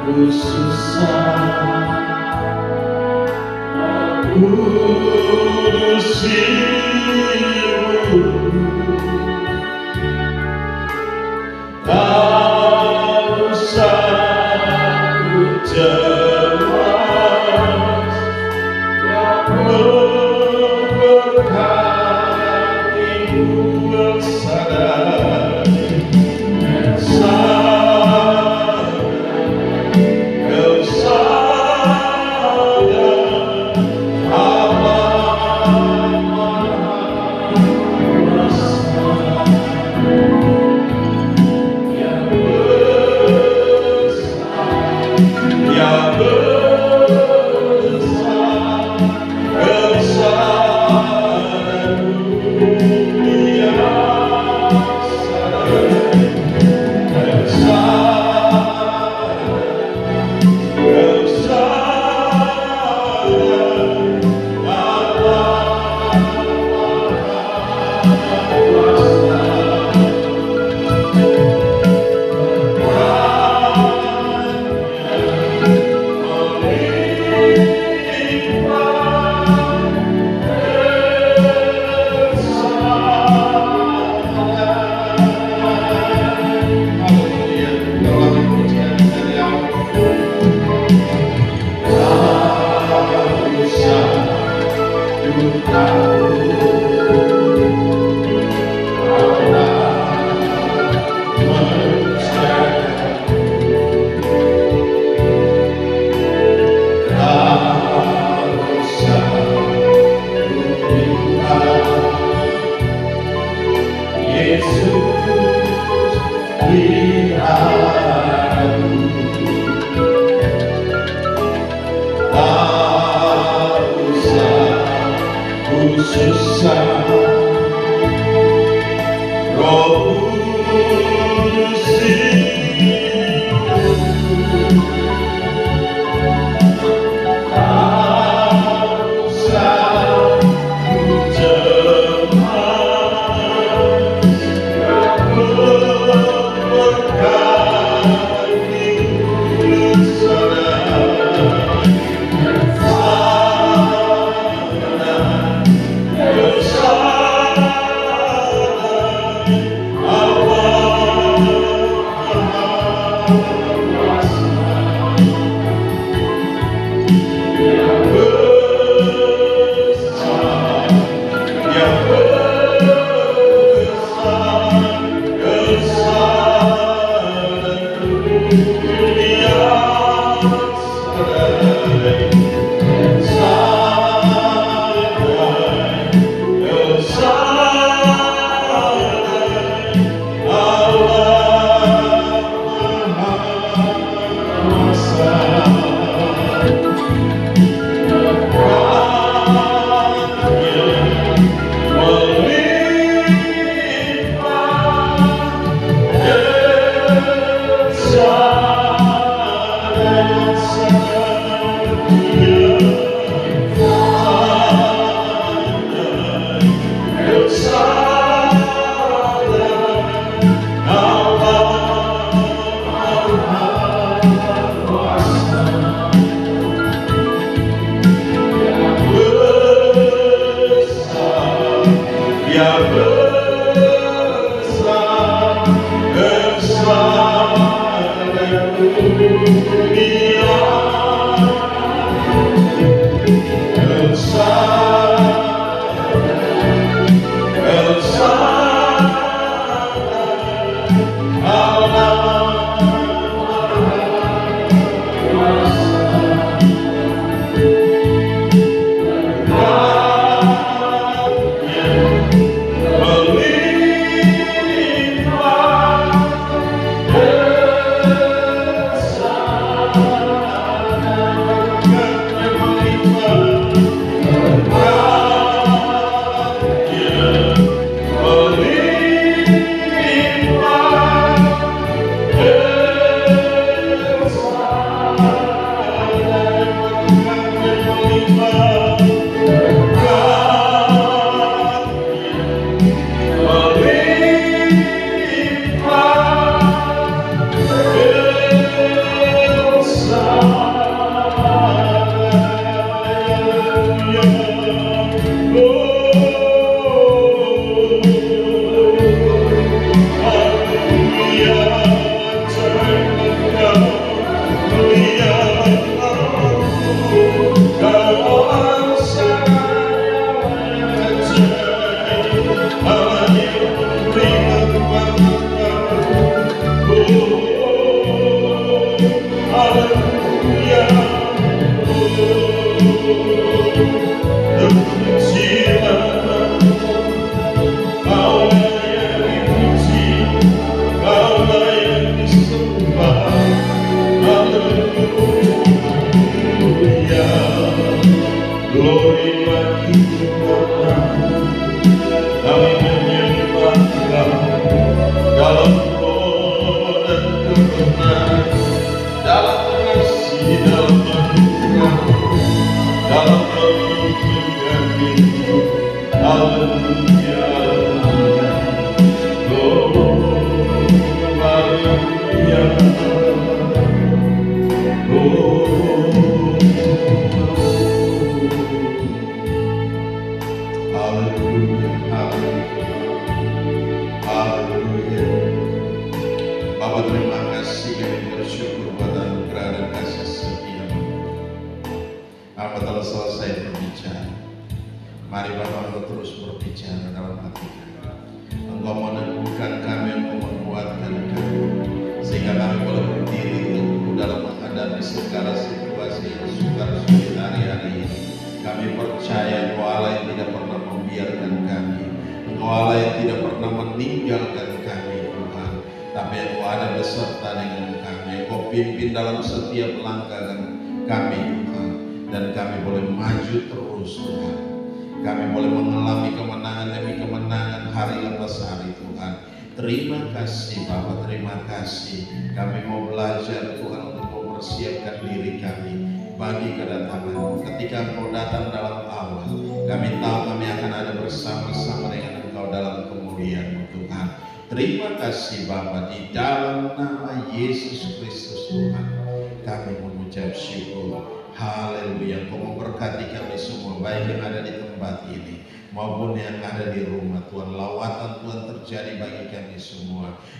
ku susah, aku usimu. Tak usah ku cemas, memberkatimu sadar. Roh Kudus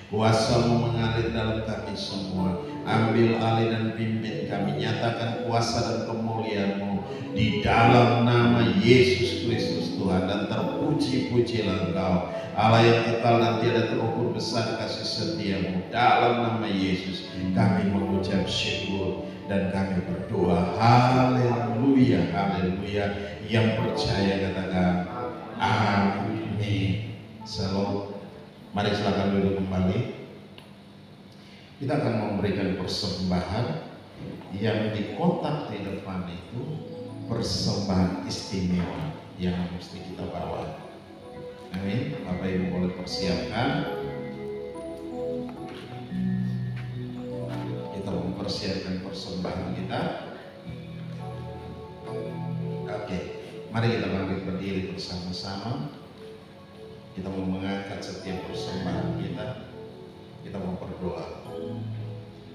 Kuasa-Mu mengalir dalam kami semua. Ambil alih dan pimpin kami. Nyatakan kuasa dan kemuliaan-Mu di dalam nama Yesus Kristus Tuhan. Dan terpuji-pujilah Engkau, Allah yang kekal dan tiada terukur besar kasih setia-Mu. Dalam nama Yesus kami mengucap syukur dan kami berdoa. Haleluya, haleluya. Yang percaya katakan amin. Shalom. Mari silakan duduk kembali. Kita akan memberikan persembahan yang di kotak di depan itu, persembahan istimewa yang mesti kita bawa. Amin. Bapak Ibu boleh persiapkan. Kita mempersiapkan persembahan kita. Oke, mari kita bangkit berdiri bersama-sama. Kita mau mengangkat setiap persembahan kita. Kita mau berdoa.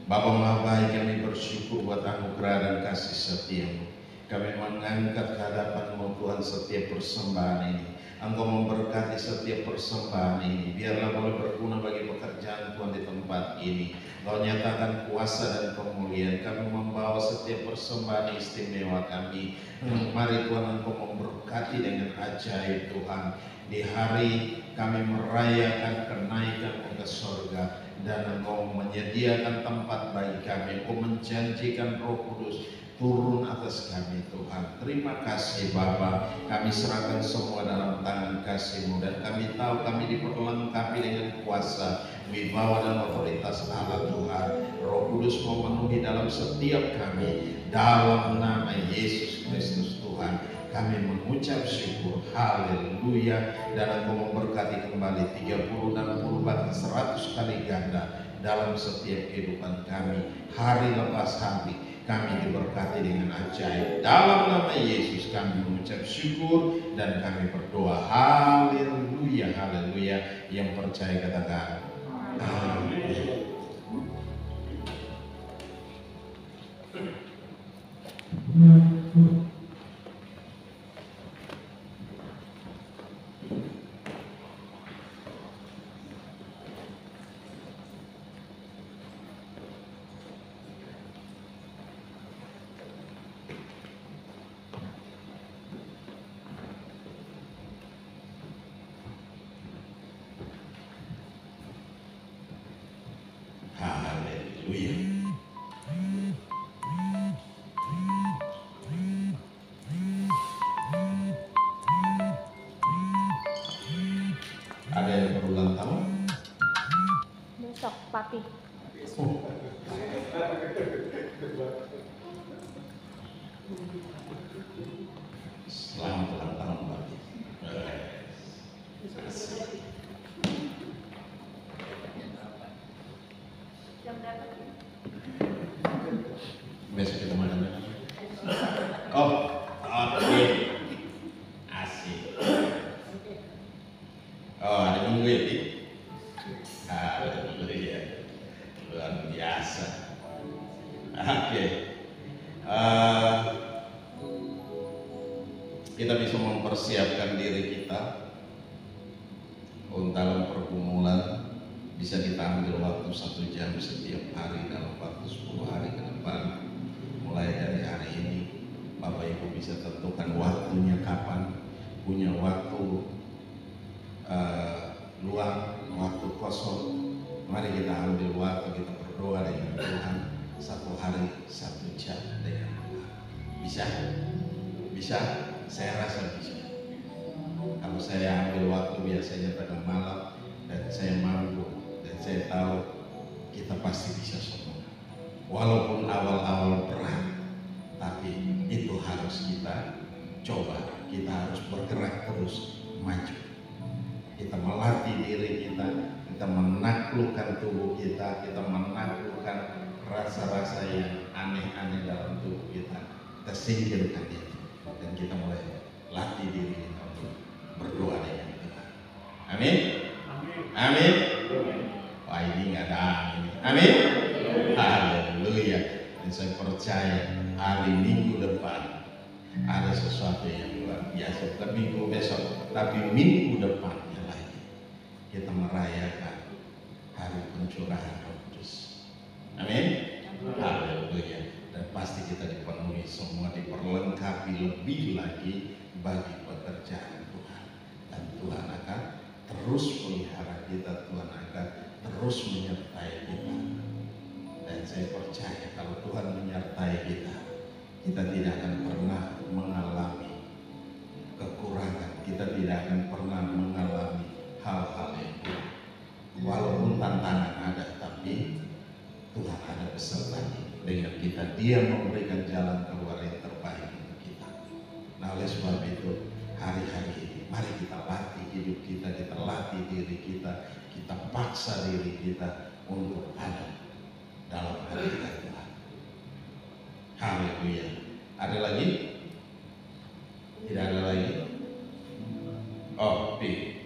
Bapa Maha Baik, kami bersyukur buat anugerah dan kasih setia-Mu. Kami mengangkat ke hadapan-Mu Tuhan setiap persembahan ini. Engkau memberkati setiap persembahan ini. Biarlah boleh berguna bagi pekerjaan Tuhan di tempat ini. Kau nyatakan kuasa dan kemuliaan. Kami membawa setiap persembahan istimewa kami. Mari Tuhan Engkau memberkati dengan ajaib Tuhan. Di hari kami merayakan kenaikan ke surga, dan Engkau menyediakan tempat bagi kami. Engkau menjanjikan Roh Kudus turun atas kami Tuhan. Terima kasih Bapa, kami serahkan semua dalam tangan kasih-Mu, dan kami tahu kami diperlengkapi dengan kuasa, wibawa dan otoritas Allah Tuhan. Roh Kudus memenuhi dalam setiap kami, dalam nama Yesus Kristus Tuhan kami mengucap syukur. Haleluya. Dan Engkau memberkati kembali 30, 60, bahkan 100 kali ganda dalam setiap kehidupan kami. Hari lepas hari kami diberkati dengan ajaib. Dalam nama Yesus kami mengucap syukur dan kami berdoa. Haleluya, haleluya. Yang percaya katakan amin. Ada yang berulang tahun? Besok, Papi. Selamat ulang tahun, Papi. Besok kita makan. Oh, oke. Asik. Oh, ada minggu ya, Pi? Haleluya. Luar biasa. Oke. Kita bisa mempersiapkan diri kita untuk dalam pergumulan. Bisa kita ambil waktu 1 jam setiap hari dalam waktu 10 hari ke depan. Mulai dari hari ini, Bapak Ibu bisa tentukan waktunya kapan. Punya waktu luang, waktu kosong. Mari kita ambil waktu, kita berdoa dengan Tuhan. 1 hari 1 jam dengan Tuhan. Bisa? Bisa? Saya rasa bisa. Kalau saya ambil waktu biasanya pada malam dan saya mampu, dan saya tahu kita pasti bisa semua. Walaupun awal-awal berat, tapi itu harus kita coba. Kita harus bergerak terus maju. Kita melatih diri kita, kita menaklukkan tubuh kita, kita menaklukkan rasa-rasa yang aneh-aneh dalam tubuh kita. Kita singkirkan itu, dan kita mulai latih diri kita untuk berdoa dengan Tuhan. Amin. Amin. Wah, ini nggak ada amin. Amin. Haleluya. Dan saya percaya hari Minggu depan ada sesuatu yang luar biasa. Bukan minggu besok, tapi minggu depannya lagi kita merayakan hari pencurahan Roh Kudus. Amin. Haleluya. Dan pasti kita dipenuhi semua, diperlengkapi lebih lagi bagi pekerjaan Tuhan. Dan Tuhan akan terus melihara kita, Tuhan akan terus menyertai kita. Dan saya percaya kalau Tuhan menyertai kita, kita tidak akan pernah mengalami kekurangan, kita tidak akan pernah mengalami hal-hal yang buruk. Walaupun tantangan ada, tapi Tuhan ada beserta dengan kita. Dia memberikan jalan keluar yang terbaik untuk kita. Nah, oleh sebab itu hari-hari ini mari kita latih hidup kita, kita latih diri kita, kita paksa diri kita untuk ada dalam hadirat Tuhan. Haleluya. Ada lagi? Tidak ada lagi? Oh, Pi.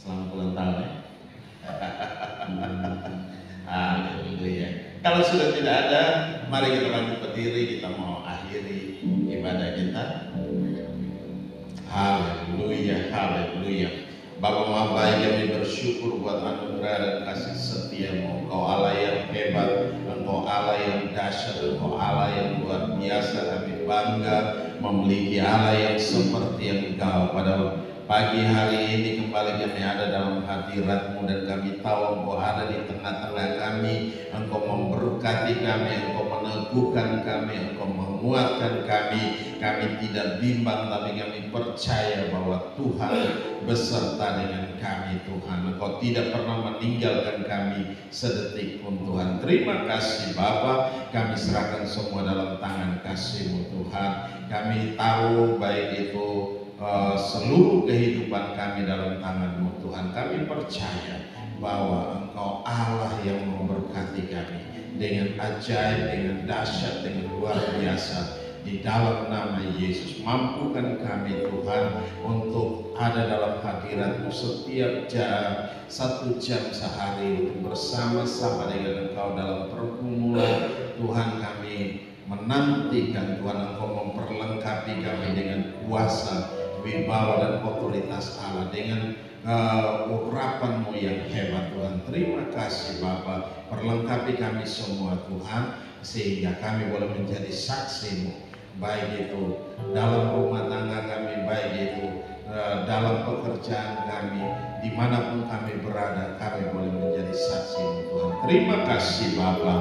Selamat ulang tahun ya. Haleluya. Kalau sudah tidak ada, mari kita lanjut berdiri, kita mau akhiri ibadah kita. Haleluya. Haleluya, haleluya. Bapa Maha Baik, kami bersyukur buat anugerah dan kasih setia-Mu. Engkau Allah yang hebat, Engkau Allah yang dahsyat, Engkau Allah yang luar biasa. Kami bangga memiliki Allah yang seperti Engkau. Pada pagi hari ini kembali kami ada dalam hadirat-Mu, dan kami tahu Engkau ada di tengah-tengah kami. Engkau memberkati kami, Engkau meneguhkan kami, Engkau menguatkan kami. Kami tidak bimbang, tapi kami percaya bahwa Tuhan beserta dengan kami. Tuhan, Engkau tidak pernah meninggalkan kami sedetik pun. Tuhan, terima kasih Bapa. Kami serahkan semua dalam tangan kasih-Mu Tuhan. Kami tahu baik itu seluruh kehidupan kami dalam tangan-Mu Tuhan. Kami percaya bahwa Engkau Allah yang memberkati kami dengan ajaib, dengan dahsyat, dengan luar biasa. Di dalam nama Yesus, mampukan kami Tuhan untuk ada dalam hadirat-Mu setiap jam, 1 jam sehari, untuk bersama-sama dengan Engkau dalam pergumulan. Tuhan, kami menantikan Tuhan Engkau memperlengkapi kami dengan kuasa, wibawa dan otoritas Allah, dengan urapan-Mu yang hebat Tuhan. Terima kasih Bapa, perlengkapi kami semua Tuhan, sehingga kami boleh menjadi saksi-Mu, baik itu dalam rumah tangga kami, baik itu dalam pekerjaan kami, dimanapun kami berada, kami boleh menjadi saksi-Mu Tuhan. Terima kasih Bapa,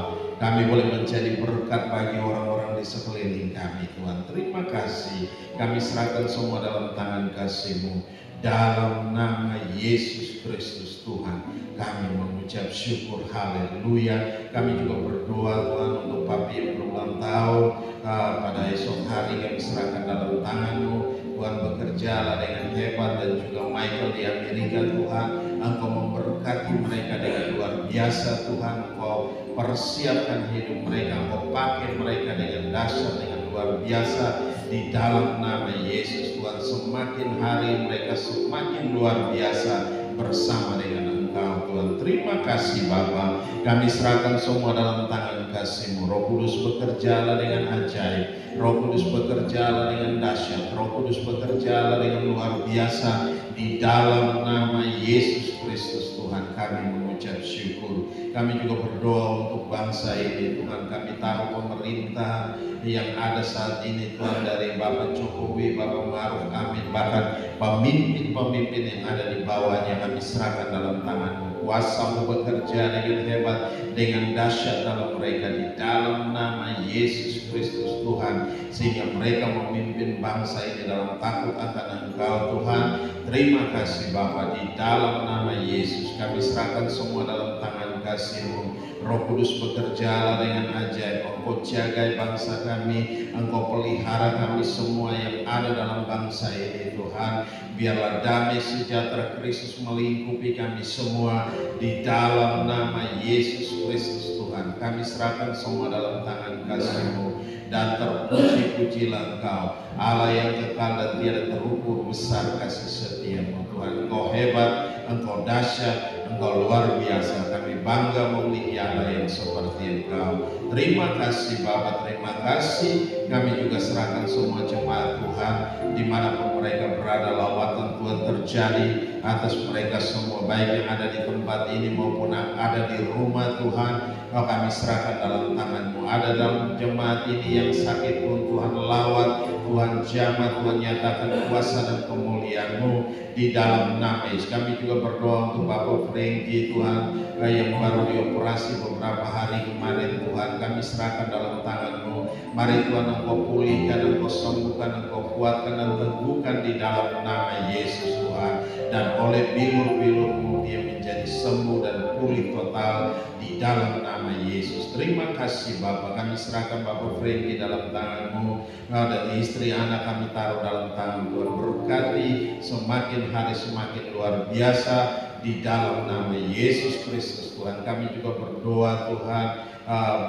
kami boleh menjadi berkat bagi orang-orang di sekeliling kami Tuhan. Terima kasih, kami serahkan semua dalam tangan kasih-Mu. Dalam nama Yesus Kristus Tuhan, kami mengucap syukur, haleluya. Kami juga berdoa Tuhan untuk Papi yang berulang tahun. Pada esok hari kami serahkan dalam tangan-Mu. Tuhan, bekerjalah dengan hebat, dan juga Michael di Amerika Tuhan. Engkau memberkati mereka dengan luar biasa Tuhan. Engkau persiapkan hidup mereka, Engkau pakai mereka dengan dahsyat, dengan luar biasa. Di dalam nama Yesus Tuhan, semakin hari mereka semakin luar biasa bersama dengan Engkau Tuhan. Terima kasih Bapa, kami serahkan semua dalam tangan kasih-Mu. Roh Kudus bekerjalah dengan ajaib, Roh Kudus bekerjalah dengan dahsyat, Roh Kudus bekerjalah dengan luar biasa. Di dalam nama Yesus Kristus Tuhan, kami mengucap syukur. Kami juga berdoa untuk bangsa ini Tuhan. Kami tahu pemerintah yang ada saat ini Tuhan, dari Bapak Jokowi, Bapak Ma'ruf Amin, bahkan pemimpin-pemimpin yang ada di bawahnya, kami serahkan dalam tangan-Mu. Kuasa-Mu bekerja dengan hebat, dengan dahsyat dalam mereka, di dalam nama Yesus Kristus Tuhan, sehingga mereka memimpin bangsa ini dalam takut akan Engkau Tuhan. Terima kasih Bapa, di dalam nama Yesus kami serahkan semua dalam tangan kasih-Mu. Roh Kudus bekerjalah dengan ajaib. Engkau jagai bangsa kami, Engkau pelihara kami semua yang ada dalam bangsa ini Tuhan. Biarlah damai sejahtera Kristus melingkupi kami semua, di dalam nama Yesus Kristus Tuhan. Kami serahkan semua dalam tangan kasih-Mu, dan terpuji-pujilah Engkau, Allah yang kekal dan tiada terukur besar kasih setia-Mu Tuhan. Engkau hebat, Engkau dahsyat, Engkau luar biasa. Kami bangga memiliki Allah yang seperti Engkau. Terima kasih Bapa, terima kasih. Kami juga serahkan semua jemaat Tuhan, dimanapun mereka berada, lawatan Tuhan terjadi atas mereka semua, baik yang ada di tempat ini maupun ada di rumah Tuhan. Kami serahkan dalam tangan-Mu. Ada dalam jemaat ini yang sakit pun Tuhan lawat, Tuhan jamah, Tuhan nyatakan kuasa dan kemuliaan-Mu di dalam nama Yesus. Kami juga berdoa untuk Bapak Franky Tuhan, yang baru dioperasi beberapa hari kemarin Tuhan. Kami serahkan dalam tangan-Mu. Mari Tuhan, Engkau pulihkan, Engkau sembuhkan, Engkau kuatkan dan teguhkan di dalam nama Yesus Tuhan. Dan oleh bilur-bilur-Mu dia menjadi sembuh dan pulih total di dalam nama Yesus. Terima kasih Bapa, kami serahkan Bapak Franky dalam tangan-Mu, dan istri anak kami taruh dalam tangan Tuhan. Berkati semakin hari semakin luar biasa di dalam nama Yesus Kristus Tuhan. Kami juga berdoa Tuhan,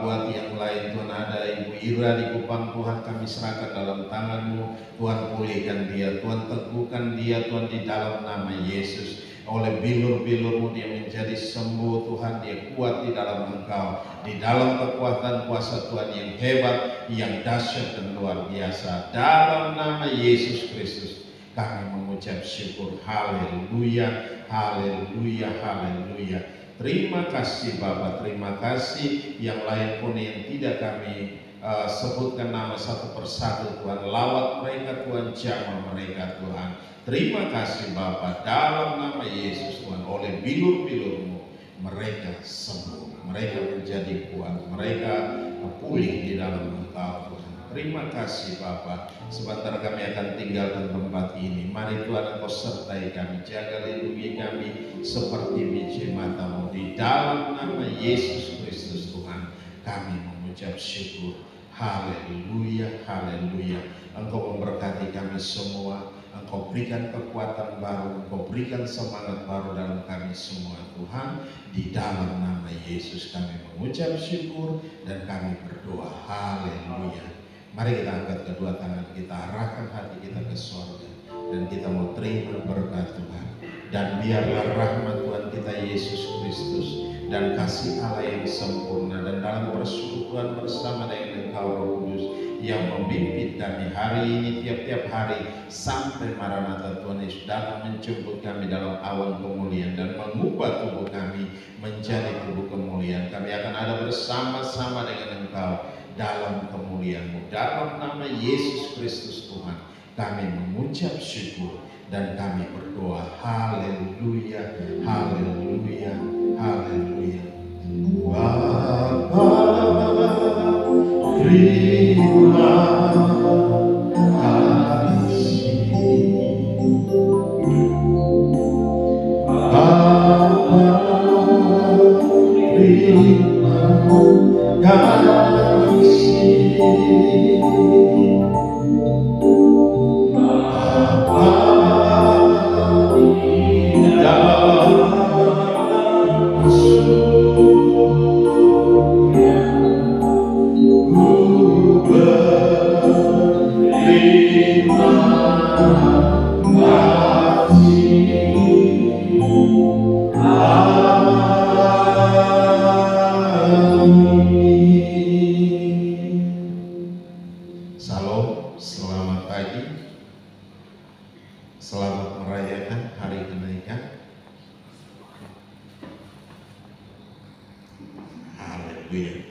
buat yang lain Tuhan, ada Ibu Ira di Kupang Tuhan, kami serahkan dalam tangan-Mu. Tuhan pulihkan dia, Tuhan teguhkan dia Tuhan di dalam nama Yesus. Oleh bilur-bilur-Mu dia menjadi sembuh Tuhan, dia kuat di dalam Engkau, di dalam kekuatan kuasa Tuhan yang hebat, yang dahsyat dan luar biasa. Dalam nama Yesus Kristus Kami mengucap syukur. Haleluya, haleluya, haleluya. Terima kasih Bapa, terima kasih. Yang lain pun yang tidak kami sebutkan nama satu persatu Tuhan, lawat mereka Tuhan, jamah mereka Tuhan. Terima kasih Bapa, dalam nama Yesus Tuhan, oleh bilur-bilur-Mu mereka sembuh, mereka menjadi kuat, mereka pulih di dalam Engkau Tuhan. Terima kasih Bapa. Sebentar kami akan tinggalkan tempat ini. Mari Tuhan Engkau sertai kami, jaga lindungi kami seperti biji mata-Mu. Di dalam nama Yesus Kristus Tuhan, kami mengucap syukur. Haleluya, haleluya. Engkau memberkati kami semua. Engkau berikan kekuatan baru, Engkau berikan semangat baru dalam kami semua Tuhan. Di dalam nama Yesus kami mengucap syukur dan kami berdoa. Haleluya. Mari kita angkat kedua tangan kita, arahkan hati kita ke surga, dan kita mau terima berkat Tuhan. Dan biarlah rahmat Tuhan kita Yesus Kristus dan kasih Allah yang sempurna dan dalam persekutuan bersama dengan Engkau Roh Kudus yang memimpin kami hari ini, tiap-tiap hari sampai Maranatha Tuhan Yesus datang menjemput kami dalam awan kemuliaan dan mengubah tubuh kami menjadi tubuh kemuliaan. Kami akan ada bersama-sama dengan Engkau dalam kemuliaan-Mu. Dalam nama Yesus Kristus Tuhan, kami mengucap syukur dan kami berdoa. Haleluya, haleluya, haleluya. Bapa, terima kasih. Bapa, terima kasih. Salam, selamat pagi. Selamat merayakan hari kenaikan. Haleluya.